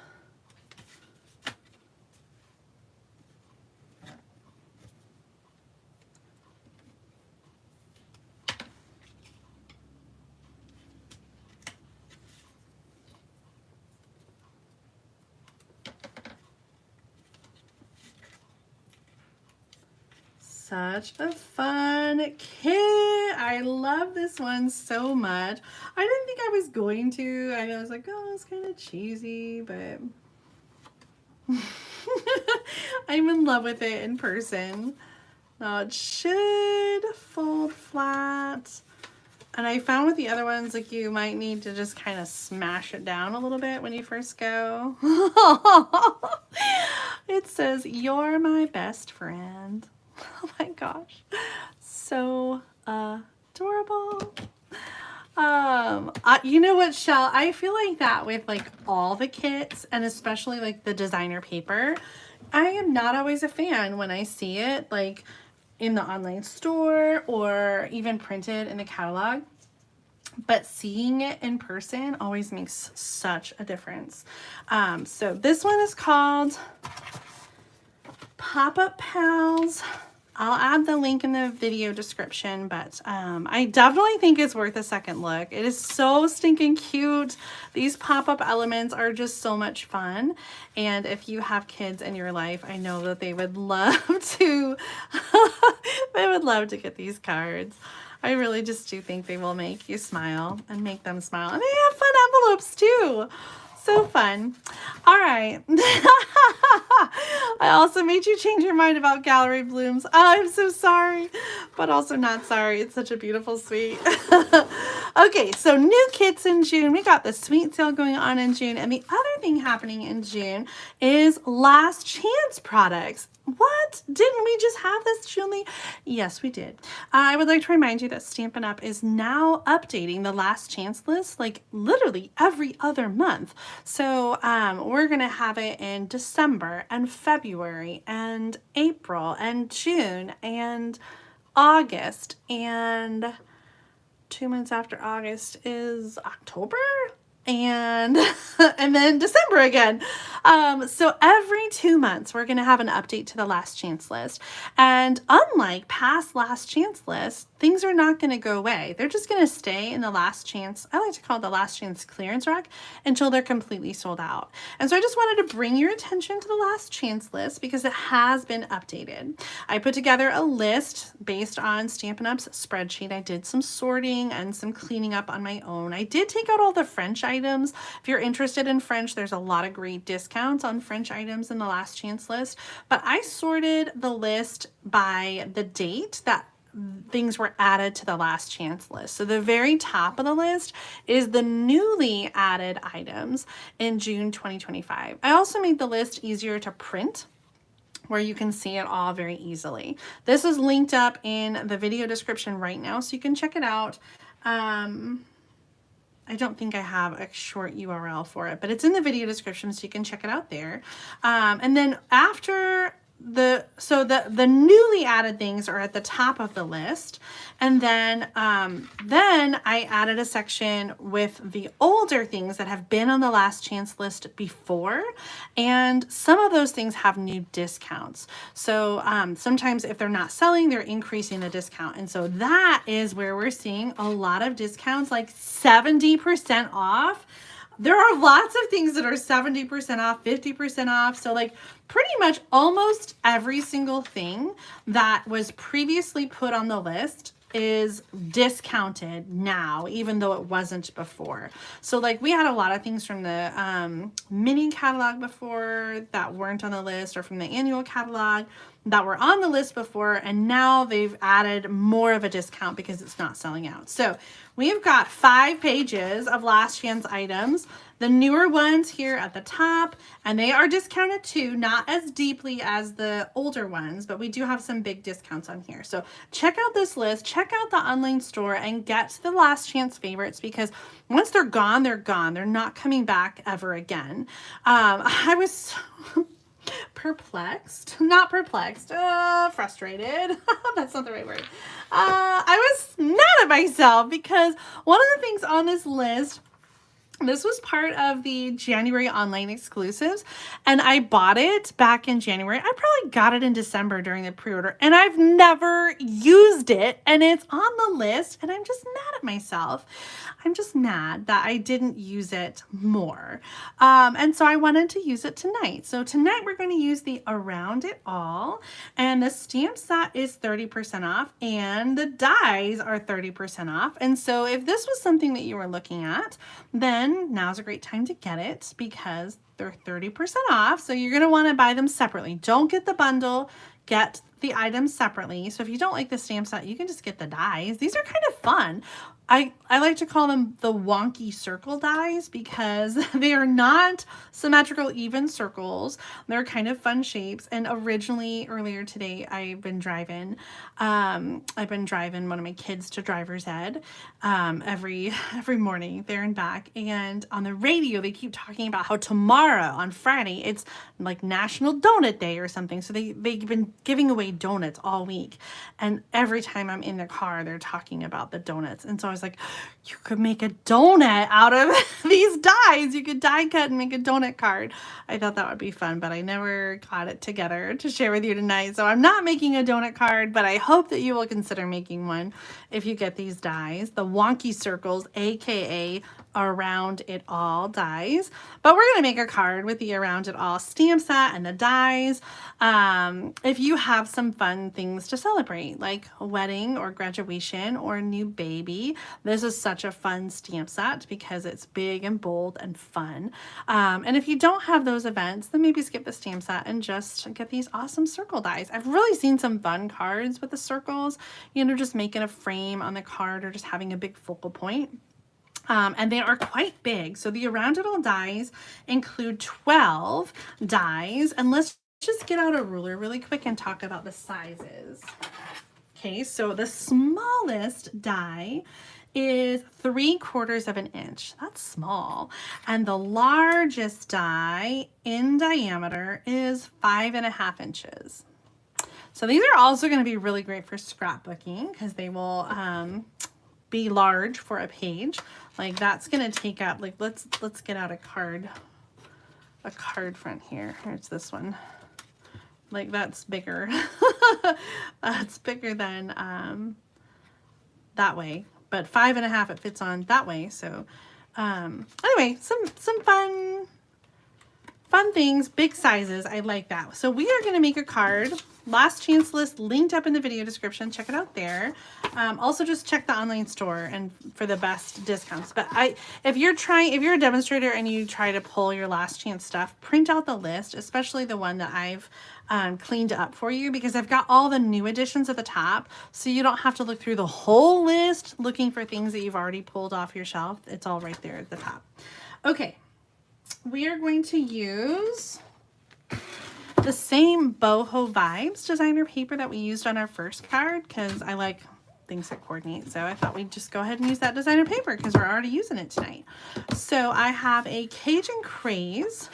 Such a fun kit. I love this one so much. I didn't think I was going to. I was like, oh, it's kind of cheesy, but I'm in love with it in person. Now it should fold flat. And I found with the other ones, like you might need to just kind of smash it down a little bit when you first go. It says, "You're my best friend." Oh my gosh, so adorable. You know what, Shell? I feel like that with like all the kits, and especially like the designer paper, I am not always a fan when I see it like in the online store or even printed in the catalog. But seeing it in person always makes such a difference. So this one is called Pop-Up Pals. I'll add the link in the video description, but I definitely think it's worth a second look. It is so stinking cute. These pop-up elements are just so much fun. And if you have kids in your life, I know that they would love to, they would love to get these cards. I really just do think they will make you smile and make them smile. And they have fun envelopes too. So fun. All right. I also made you change your mind about gallery blooms. Oh, I'm so sorry, but also not sorry. It's such a beautiful suite. Okay, so new kits in June. We got the suite sale going on in June. And the other thing happening in June is last chance products. What? Didn't we just have this, Julie? Yes, we did. I would like to remind you that Stampin' Up! Is now updating the last chance list like literally every other month. So we're going to have it in December and February and April and June and August, and 2 months after August is October, and and then December again. So every 2 months we're going to have an update to the last chance list. And unlike past last chance lists, things are not going to go away. They're just going to stay in the last chance. I like to call it the last chance clearance rack until they're completely sold out. And so I just wanted to bring your attention to the last chance list because it has been updated. I put together a list based on Stampin' Up's spreadsheet. I did some sorting and some cleaning up on my own. I did take out all the French items. If you're interested in French, there's a lot of great discounts on French items in the last chance list. But I sorted the list by the date that things were added to the last chance list. So the very top of the list is the newly added items in June 2025. I also made the list easier to print, where you can see it all very easily. This is linked up in the video description right now, so you can check it out. I don't think I have a short URL for it, but it's in the video description, so you can check it out there. And then after the newly added things are at the top of the list, and then I added a section with the older things that have been on the last chance list before, and some of those things have new discounts. So sometimes if they're not selling, they're increasing the discount, and so that is where we're seeing a lot of discounts, like 70% off. There are lots of things that are 70% off, 50% off. So like pretty much almost every single thing that was previously put on the list is discounted now, even though it wasn't before. So like we had a lot of things from the mini catalog before that weren't on the list, or from the annual catalog that were on the list before, and now they've added more of a discount because it's not selling out. So we've got 5 pages of last chance items, the newer ones here at the top, and they are discounted too, not as deeply as the older ones, but we do have some big discounts on here. So check out this list, check out the online store, and get the last chance favorites, because once they're gone, they're gone. They're not coming back ever again. I was so frustrated. That's not the right word. I was mad at myself because one of the things on this list, this was part of the January online exclusives, and I bought it back in January. I probably got it in December during the pre-order, and I've never used it, and it's on the list, and I'm just mad at myself. I'm just mad that I didn't use it more. And so I wanted to use it tonight. So tonight we're going to use the Around It All, and the stamp set is 30% off, and the dies are 30% off. And so if this was something that you were looking at, then now's a great time to get it because they're 30% off. So you're going to want to buy them separately. Don't get the bundle, get the items separately. So if you don't like the stamp set, you can just get the dies. These are kind of fun. I like to call them the wonky circle dies because they are not symmetrical even circles. They're kind of fun shapes. And originally, earlier today, I've been driving one of my kids to driver's ed every morning there and back. And on the radio, they keep talking about how tomorrow on Friday, it's like National Donut Day or something. So they've been giving away donuts all week. And every time I'm in the car, they're talking about the donuts. And so I was like, you could make a donut out of these dies. You could die cut and make a donut card. I thought that would be fun, but I never got it together to share with you tonight. So I'm not making a donut card, but I hope that you will consider making one if you get these dies. The wonky circles, aka Around It All dies, but we're going to make a card with the Around It All stamp set and the dies. If you have some fun things to celebrate, like a wedding or graduation or a new baby, this is such a fun stamp set because it's big and bold and fun. And if you don't have those events, then maybe skip the stamp set and just get these awesome circle dies. I've really seen some fun cards with the circles, you know, just making a frame on the card or just having a big focal point. And they are quite big. So the Around It All dies include 12 dies. And let's just get out a ruler really quick and talk about the sizes. Okay, so the smallest die is 3/4 of an inch. That's small. And the largest die in diameter is 5.5 inches. So these are also going to be really great for scrapbooking because they will be large for a page. Like that's going to take up, like let's get out a card front here. Here's this one. Like that's bigger. That's bigger than that way, but 5.5 it fits on that way. So anyway, some fun things, big sizes. I like that. So we are going to make a card. Last chance list linked up in the video description. Check it out there. Also just check the online store and for the best discounts. But if you're a demonstrator and you try to pull your last chance stuff, print out the list, especially the one that I've cleaned up for you, because I've got all the new additions at the top. So you don't have to look through the whole list looking for things that you've already pulled off your shelf. It's all right there at the top. Okay. We are going to use the same Boho Vibes Designer Paper that we used on our first card because I like things that coordinate. So I thought we'd just go ahead and use that designer paper because we're already using it tonight. So I have a Cajun Craze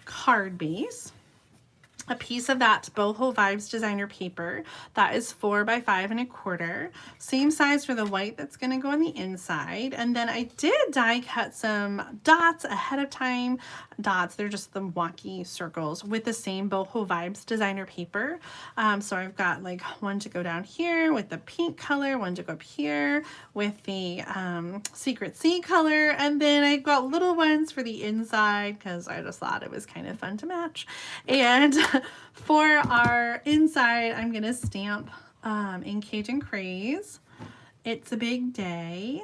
card base, a piece of that Boho Vibes Designer Paper that is 4 by 5 1/4, same size for the white that's going to go on the inside. And then I did die cut some dots ahead of time. Dots, they're just the wonky circles with the same Boho Vibes Designer Paper. So I've got like one to go down here with the pink color, one to go up here with the Secret Sea color, and then I got little ones for the inside because I just thought it was kind of fun to match. And for our inside, I'm going to stamp in Cajun Craze, It's a Big Day.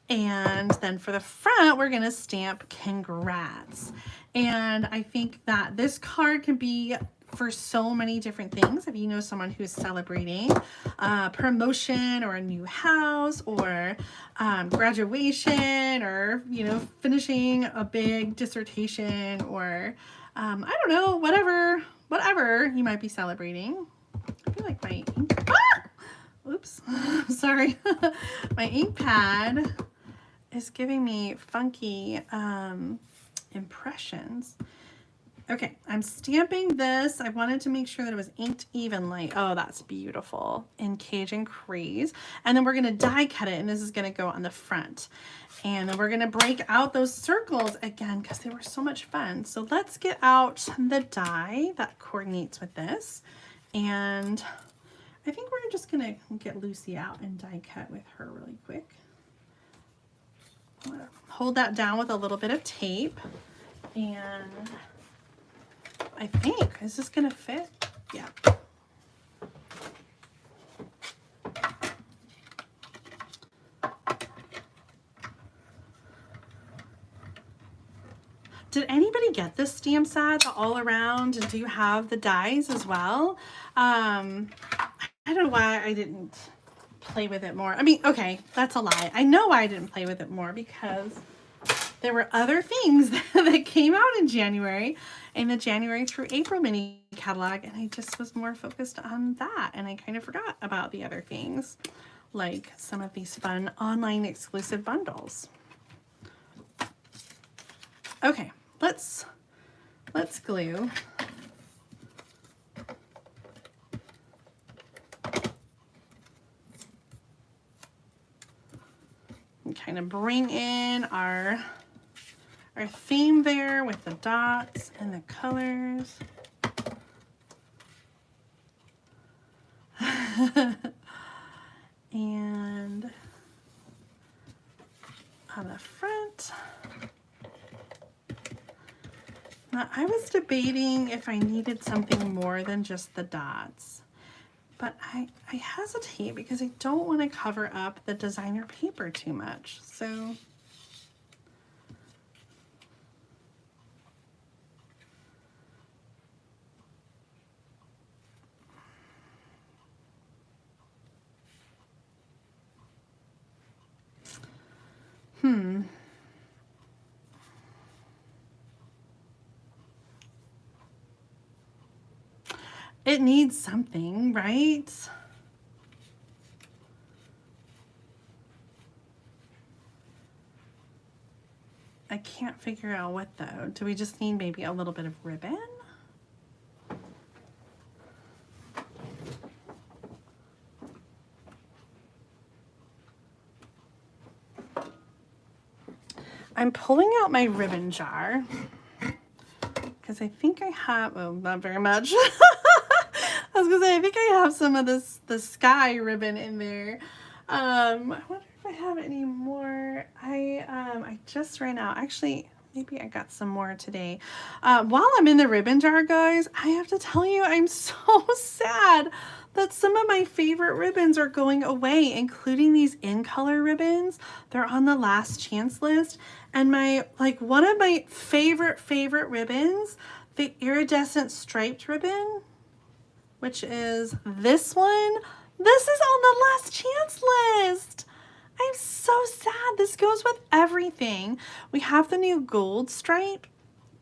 And then for the front, we're going to stamp Congrats. And I think that this card can be for so many different things. If you know someone who's celebrating promotion or a new house or graduation or, you know, finishing a big dissertation or I don't know, whatever you might be celebrating. I feel like my ink, oops, sorry. My ink pad is giving me funky impressions. Okay, I'm stamping this. I wanted to make sure that it was inked evenly. Oh, that's beautiful. In Cajun Craze. And then we're going to die cut it, and this is going to go on the front. And then we're going to break out those circles again because they were so much fun. So let's get out the die that coordinates with this. And I think we're just going to get Lucy out and die cut with her really quick. Hold that down with a little bit of tape. And I think, is this going to fit? Yeah. Did anybody get this stamp set all around? And do you have the dies as well? I don't know why I didn't play with it more. I mean, okay, that's a lie. I know why I didn't play with it more because there were other things that came out in January, in the January through April mini catalog, and I just was more focused on that, and I kind of forgot about the other things, like some of these fun online exclusive bundles. Okay, let's glue. And kind of bring in our theme there with the dots and the colors. And on the front. Now, I was debating if I needed something more than just the dots, but I hesitate because I don't want to cover up the designer paper too much. So it needs something, right? I can't figure out what though. Do we just need maybe a little bit of ribbon? I'm pulling out my ribbon jar because I think I have, oh, not very much. I was gonna say, I think I have some of the sky ribbon in there. I wonder if I have any more. I just ran out. Actually, maybe I got some more today. While I'm in the ribbon jar, guys, I have to tell you, I'm so sad that some of my favorite ribbons are going away, including these in color ribbons. They're on the last chance list. And one of my favorite ribbons, the iridescent striped ribbon, which is this one. This is on the last chance list. I'm so sad. This goes with everything. We have the new gold stripe,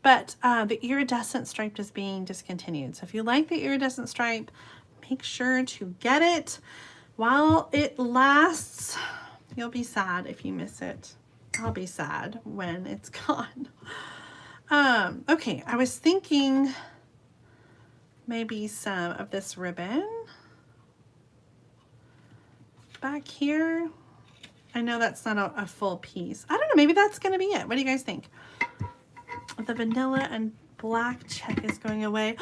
but the iridescent stripe is being discontinued. So if you like the iridescent stripe, make sure to get it while it lasts. You'll be sad if you miss it. I'll be sad when it's gone. Okay, I was thinking maybe some of this ribbon back here. I know that's not a full piece. I don't know, maybe that's gonna be it. What do you guys think? The vanilla and black check is going away.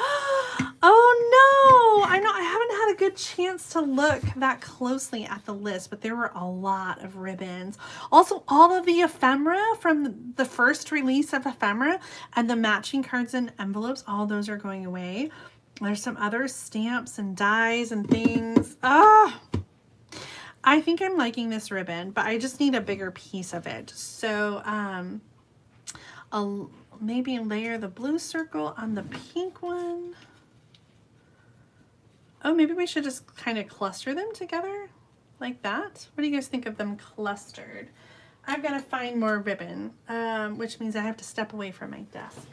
Oh no, I know I haven't had a good chance to look that closely at the list, but there were a lot of ribbons. Also, all of the ephemera from the first release of ephemera and the matching cards and envelopes, all those are going away. There's some other stamps and dies and things. I think I'm liking this ribbon, but I just need a bigger piece of it. So I'll maybe layer the blue circle on the pink one. Oh, maybe we should just kind of cluster them together like that. What do you guys think of them clustered? I've got to find more ribbon, which means I have to step away from my desk.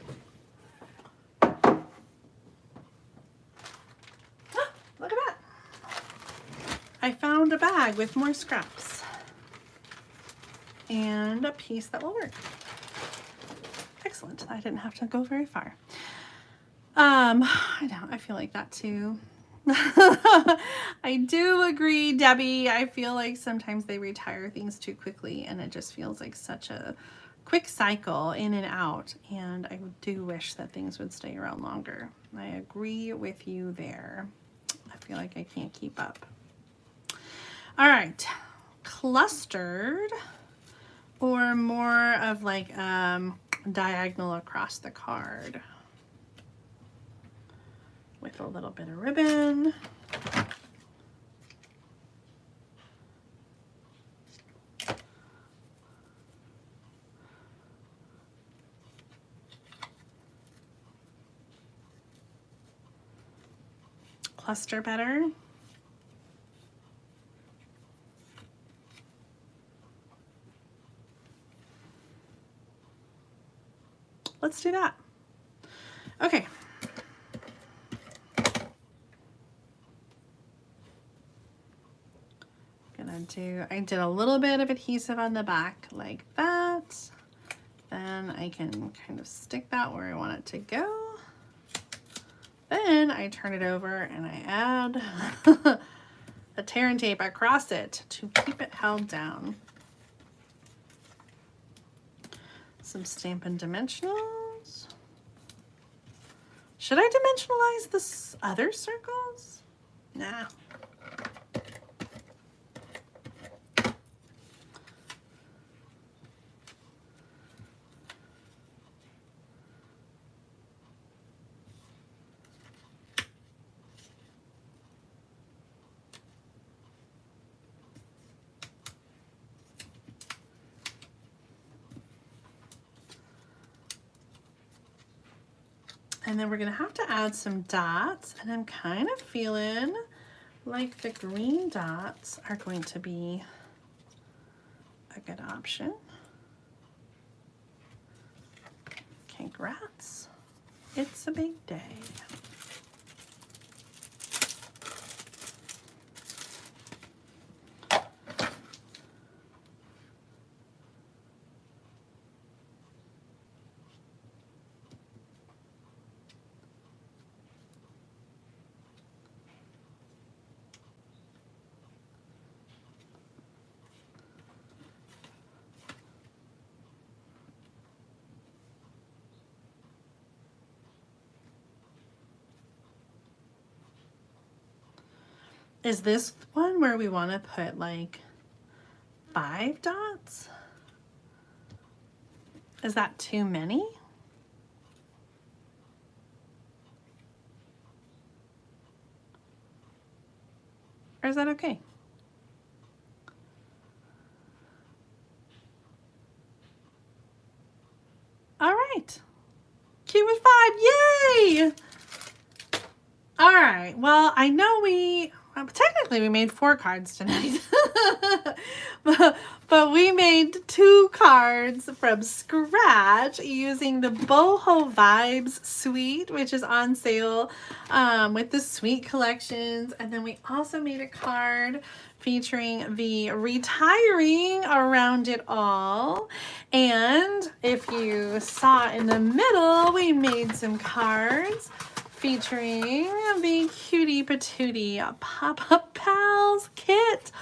Look at that. I found a bag with more scraps and a piece that will work. Excellent. I didn't have to go very far. I feel like that too. I do agree, Debbie. I feel like sometimes they retire things too quickly and it just feels like such a quick cycle in and out. And I do wish that things would stay around longer. I agree with you there. I feel like I can't keep up. All right, clustered or more of like diagonal across the card with a little bit of ribbon. Cluster better. Let's do that. Okay. I did a little bit of adhesive on the back like that. Then I can kind of stick that where I want it to go. Then I turn it over and I add a tear and tape across it to keep it held down. Some Stampin' Dimensionals. Should I dimensionalize this other circles? Nah. And then we're gonna have to add some dots, and I'm kind of feeling like the green dots are going to be a good option. Congrats, it's a big day. Is this one where we want to put like 5 dots? Is that too many? Or is that okay? All right. Cute with 5. Yay! All right. Well, I know technically we made 4 cards tonight. but we made 2 cards from scratch using the Boho Vibes suite, which is on sale with the suite collections. And then we also made a card featuring the retiring around it all. And if you saw in the middle, we made some cards featuring the Cutie Patootie Pop-Up Pals kit.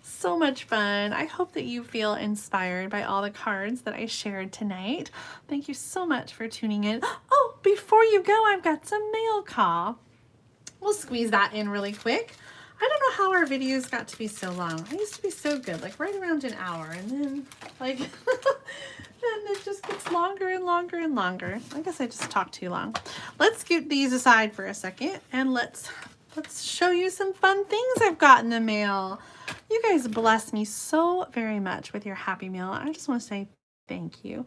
So much fun. I hope that you feel inspired by all the cards that I shared tonight. Thank you so much for tuning in. Oh, before you go, I've got some mail call. We'll squeeze that in really quick. I don't know how our videos got to be so long. I used to be so good, like right around an hour, and then like and it just gets longer and longer and longer. I guess I just talked too long. Let's scoot these aside for a second and let's show you some fun things I've got in the mail. You guys bless me so very much with your happy mail. I just want to say thank you.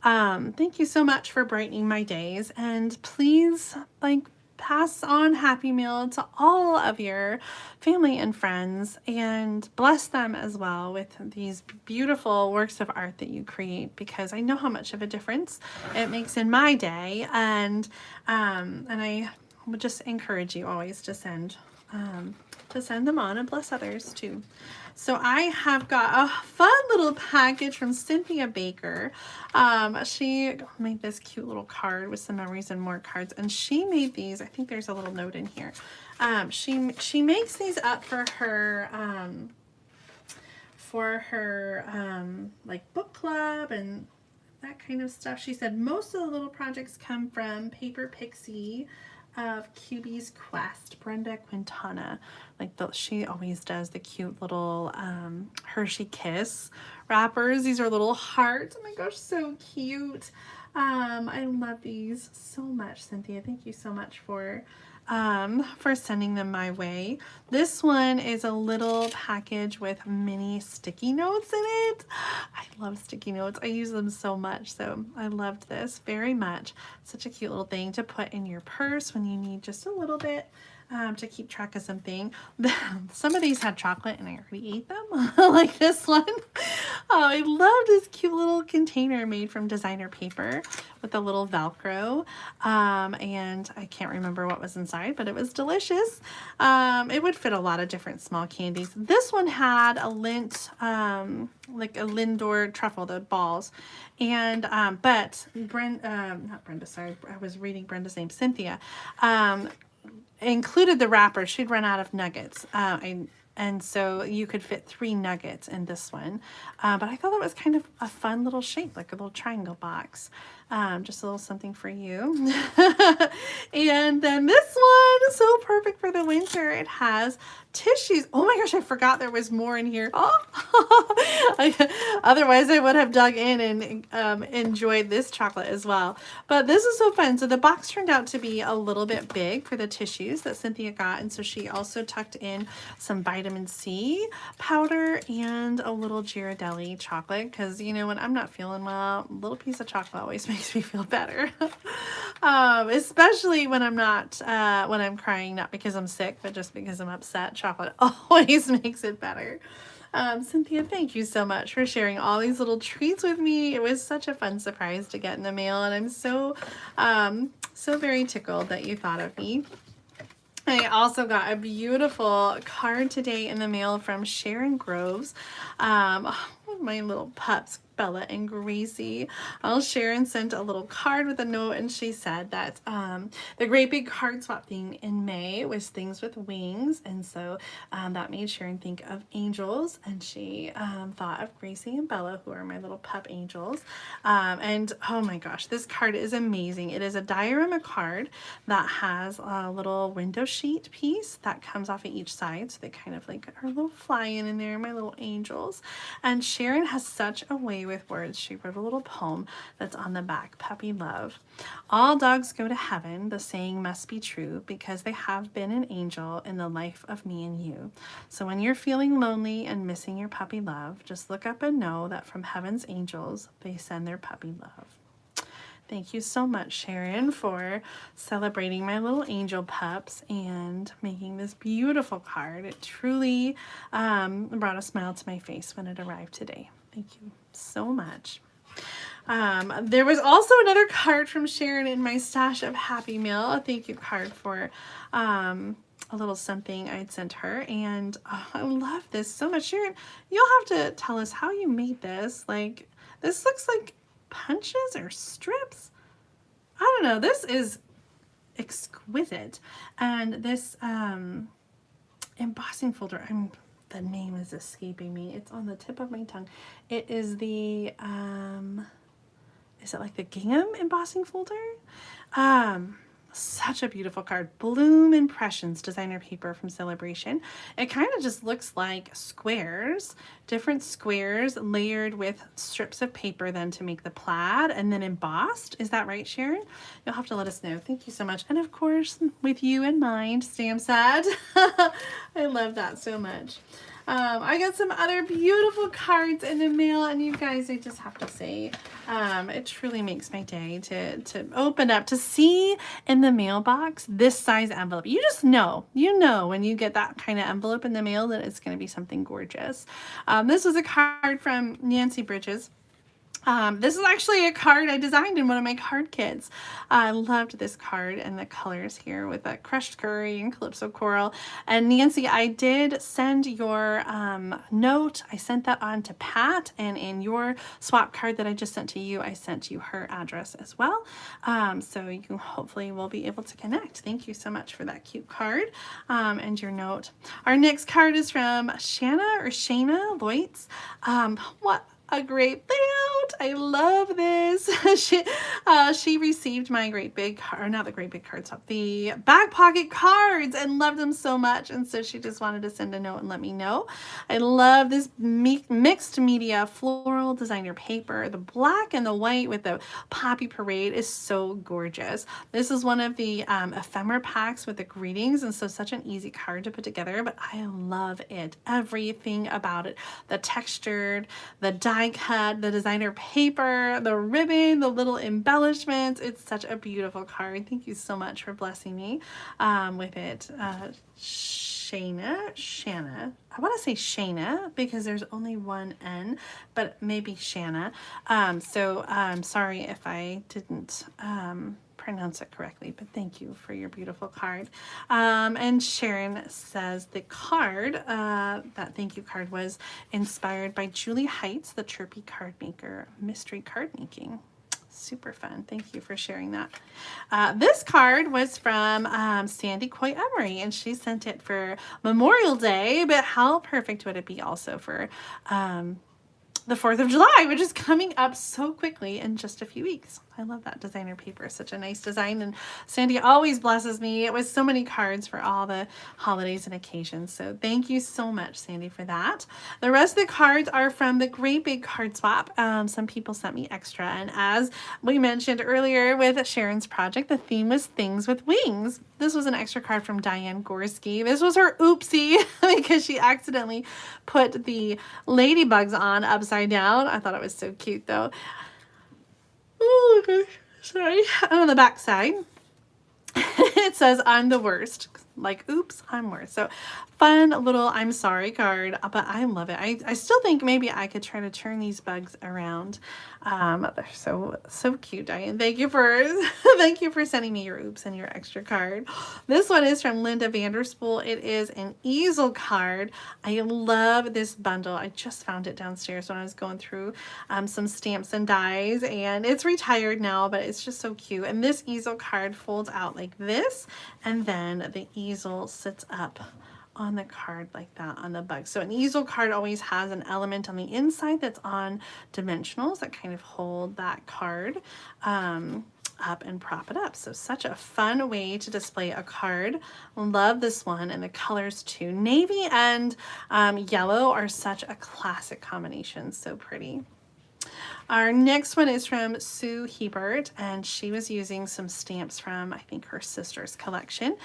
Thank you so much for brightening my days, and please pass on happy mail to all of your family and friends and bless them as well with these beautiful works of art that you create, because I know how much of a difference it makes in my day, and I would just encourage you always to send them on and bless others too. So I have got a fun little package from Cynthia Baker. She made this cute little card with some memories and more cards, and she made these. I think there's a little note in here. She makes these up for her like book club and that kind of stuff. She said most of the little projects come from Paper Pixie of QB's Quest, Brenda Quintana. She always does the cute little Hershey Kiss wrappers. These are little hearts. Oh my gosh, so cute. I love these so much, Cynthia. Thank you so much for sending them my way. This one is a little package with mini sticky notes in it. I love sticky notes. I use them so much, so I loved this very much. Such a cute little thing to put in your purse when you need just a little bit to keep track of something. Some of these had chocolate and I already ate them, like this one. Oh, I love this cute little container made from designer paper with a little Velcro, and I can't remember what was inside, but it was delicious. It would fit a lot of different small candies. This one had a Lindt, like a Lindor truffle, the balls, and but not Brenda, sorry, I was reading Brenda's name, Cynthia, included the wrapper. She'd run out of nuggets, and so you could fit 3 nuggets in this one, but I thought that was kind of a fun little shape, like a little triangle box. Just a little something for you. And then this one is so perfect for the winter. It has tissues. Oh my gosh, I forgot there was more in here. Oh, otherwise I would have dug in and enjoyed this chocolate as well. But this is so fun. So the box turned out to be a little bit big for the tissues that Cynthia got, and so she also tucked in some vitamin C powder and a little Ghirardelli chocolate, because you know, when I'm not feeling well, a little piece of chocolate always makes me feel better. Especially when I'm not, when I'm crying, not because I'm sick, but just because I'm upset. Chocolate always makes it better. Cynthia, thank you so much for sharing all these little treats with me. It was such a fun surprise to get in the mail, and I'm so, so very tickled that you thought of me. I also got a beautiful card today in the mail from Sharon Groves. My little pups, Bella and Gracie. Sharon sent a little card with a note, and she said that the great big card swap thing in May was things with wings, and so that made Sharon think of angels, and she thought of Gracie and Bella, who are my little pup angels. And oh my gosh, this card is amazing. It is a diorama card that has a little window sheet piece that comes off of each side, so they kind of like are a little flying in there, my little angels. And Sharon has such a way with words. She wrote a little poem that's on the back, Puppy Love. All dogs go to heaven, the saying must be true, because they have been an angel in the life of me and you. So when you're feeling lonely and missing your puppy love, just look up and know that from heaven's angels, they send their puppy love. Thank you so much, Sharon, for celebrating my little angel pups and making this beautiful card. It truly brought a smile to my face when it arrived today. Thank you so much. There was also another card from Sharon in my stash of Happy Mail, a thank you card for a little something I'd sent her, and I love this so much. Sharon, you'll have to tell us how you made this. Like, this looks like punches or strips. I don't know. This is exquisite. And this embossing folder, the name is escaping me. It's on the tip of my tongue. It is the is it like the gingham embossing folder? Such a beautiful card. Bloom Impressions designer paper from Celebration. It kind of just looks like squares, different squares layered with strips of paper then to make the plaid and then embossed. Is that right, Sharon? You'll have to let us know. Thank you so much. And of course, with you in mind, Stamp Sad. I love that so much. I got some other beautiful cards in the mail, and you guys, I just have to say, it truly makes my day to open up, to see in the mailbox this size envelope. You just know, when you get that kind of envelope in the mail that it's going to be something gorgeous. This was a card from Nancy Bridges. This is actually a card I designed in one of my card kits. I loved this card and the colors here with that crushed curry and calypso coral. And Nancy, I did send your note. I sent that on to Pat, and in your swap card that I just sent to you, I sent you her address as well. So you hopefully will be able to connect. Thank you so much for that cute card and your note. Our next card is from Shayna Loitz. What a great layout. I love this. She received my great big card, not the great big cards, the back pocket cards, and loved them so much, and so she just wanted to send a note and let me know. I love this mixed media floral designer paper. The black and the white with the poppy parade is so gorgeous. This is one of the ephemera packs with the greetings, and so such an easy card to put together, but I love it. Everything about it. The textured, the die cut, the designer paper, the ribbon, the little embellishments. It's such a beautiful card. Thank you so much for blessing me with it. Shanna. I want to say Shayna because there's only one N, but maybe Shanna. So I'm sorry if I didn't pronounce it correctly, but thank you for your beautiful card. And Sharon says the card, that thank you card, was inspired by Julie Heights, the chirpy card maker, mystery card making. Super fun. Thank you for sharing that. This card was from Sandy Coy Emery, and she sent it for Memorial Day, but how perfect would it be also for the 4th of July, which is coming up so quickly in just a few weeks. I love that designer paper. Such a nice design, and Sandy always blesses me with so many cards for all the holidays and occasions. So thank you so much, Sandy, for that. The rest of the cards are from the Great Big Card Swap. Some people sent me extra, and as we mentioned earlier with Sharon's project, the theme was things with wings. This was an extra card from Diane Gorski. This was her oopsie because she accidentally put the ladybugs on upside down. I thought it was so cute though. Oh my gosh, sorry. And on the back side, it says, I'm the worst. Like, oops, I'm worse. So fun little I'm sorry card, but I love it. I still think maybe I could try to turn these bugs around. They're so cute, Diane. Thank you for thank you for sending me your oops and your extra card. This one is from Linda Vanderspool. It is an easel card. I love this bundle. I just found it downstairs when I was going through some stamps and dies, and it's retired now, but it's just so cute. And this easel card folds out like this, and then the easel sits up on the card like that on the bug. So an easel card always has an element on the inside that's on dimensionals that kind of hold that card up and prop it up. So such a fun way to display a card. Love this one, and the colors too. Navy and yellow are such a classic combination. So pretty. Our next one is from Sue Hebert, and she was using some stamps from, I think, her sister's collection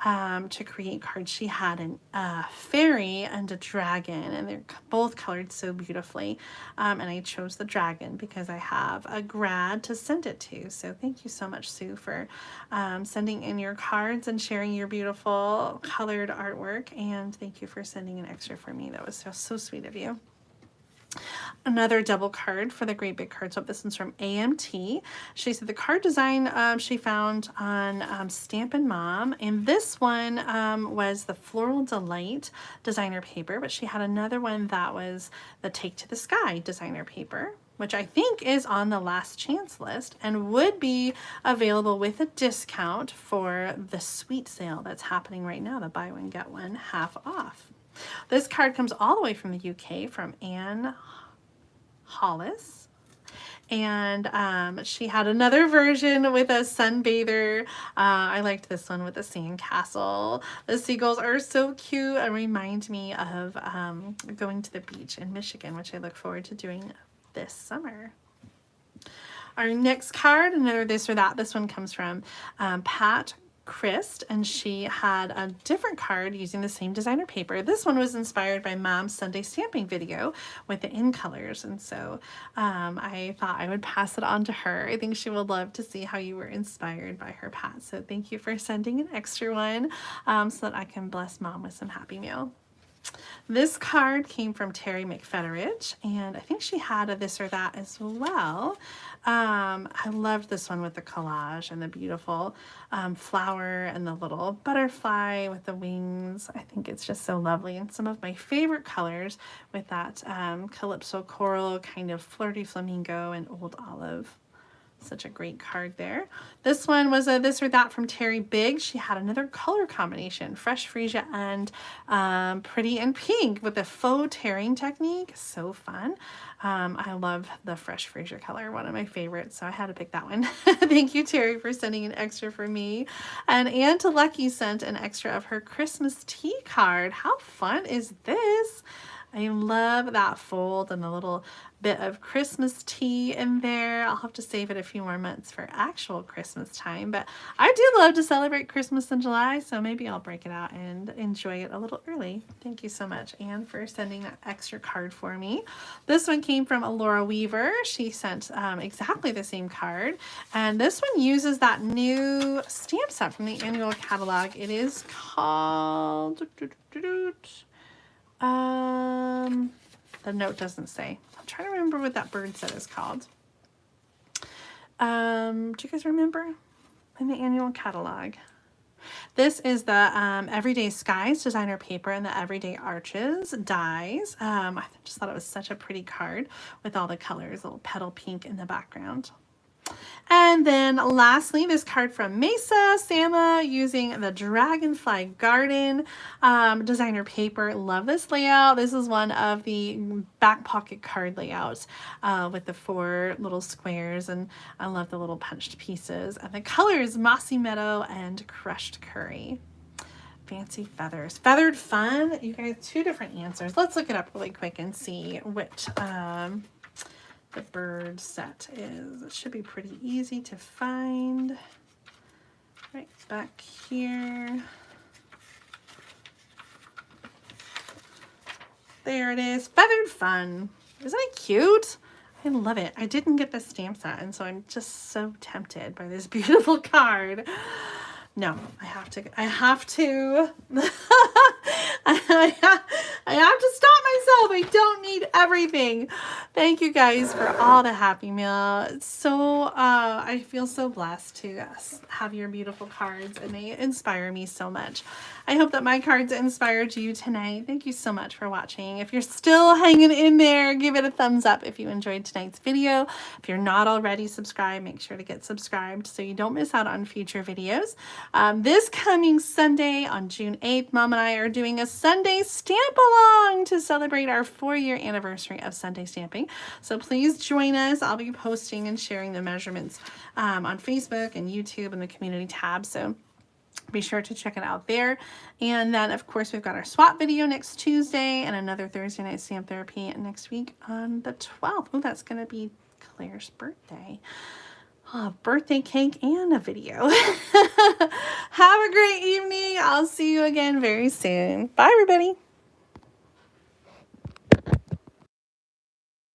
to create cards. She had a fairy and a dragon, and they're both colored so beautifully. And I chose the dragon because I have a grad to send it to. So thank you so much, Sue, for sending in your cards and sharing your beautiful colored artwork. And thank you for sending an extra for me. That was so sweet of you. Another double card for the Great Big Card Swap. This one's from AMT. She said the card design she found on Stampin' Mom, and this one was the Floral Delight designer paper, but she had another one that was the Take to the Sky designer paper, which I think is on the last chance list and would be available with a discount for the sweet sale that's happening right now, the buy one get one half off. This card comes all the way from the UK, from Anne Hollis, and she had another version with a sunbather. I liked this one with the sandcastle. The seagulls are so cute and remind me of going to the beach in Michigan, which I look forward to doing this summer. Our next card, another this or that. This one comes from Pat Christ, and she had a different card using the same designer paper. This one was inspired by Mom's Sunday stamping video with the in colors, and so I thought I would pass it on to her. I think she would love to see how you were inspired by her, Pat. So thank you for sending an extra one so that I can bless Mom with some Happy Meal. This card came from Terry McFetteridge, and I think she had a this or that as well. I loved this one with the collage and the beautiful flower and the little butterfly with the wings. I think it's just so lovely, and some of my favorite colors with that calypso coral, kind of flirty flamingo, and old olive. Such a great card there. This one was a this or that from Terry Big. She had another color combination, fresh freesia and pretty and pink with a faux tearing technique. So fun. I love the fresh freesia color, one of my favorites, so I had to pick that one. Thank you, Terry, for sending an extra for me. And Anne Lucky sent an extra of her Christmas tea card. How fun is this? I love that fold and the little bit of Christmas tea in there. I'll have to save it a few more months for actual Christmas time, but I do love to celebrate Christmas in July, so maybe I'll break it out and enjoy it a little early. Thank you so much, Anne, for sending that extra card for me. This one came from Laura Weaver. She sent exactly the same card, and this one uses that new stamp set from the annual catalog. It is called... the note doesn't say. I'm trying to remember what that bird set is called. Do you guys remember? In the annual catalog. This is the Everyday Skies designer paper and the Everyday Arches dies. I just thought it was such a pretty card with all the colors, a little petal pink in the background. And then lastly, this card from Mesa Sama using the Dragonfly Garden designer paper. Love this layout. This is one of the back pocket card layouts with the 4 little squares, and I love the little punched pieces. And the colors, Mossy Meadow and Crushed Curry. Fancy feathers. Feathered fun. You guys, 2 different answers. Let's look it up really quick and see which the bird set is. It should be pretty easy to find. Right back here. There it is. Feathered Fun. Isn't it cute? I love it. I didn't get the stamp set, and so I'm just so tempted by this beautiful card. No, I have to, I have to stop myself. I don't need everything. Thank you guys for all the happy mail. It's so, I feel so blessed to have your beautiful cards, and they inspire me so much. I hope that my cards inspired you tonight. Thank you so much for watching. If you're still hanging in there, give it a thumbs up if you enjoyed tonight's video. If you're not already subscribed, make sure to get subscribed so you don't miss out on future videos. This coming Sunday on June 8th, Mom and I are doing a Sunday stamp along to celebrate our 4-year anniversary of Sunday stamping. So please join us. I'll be posting and sharing the measurements on Facebook and YouTube and the community tab. So be sure to check it out there. And then, of course, we've got our swap video next Tuesday and another Thursday night stamp therapy next week on the 12th. Oh, that's going to be Claire's birthday. Oh, birthday cake and a video. Have a great evening. I'll see you again very soon. Bye, everybody.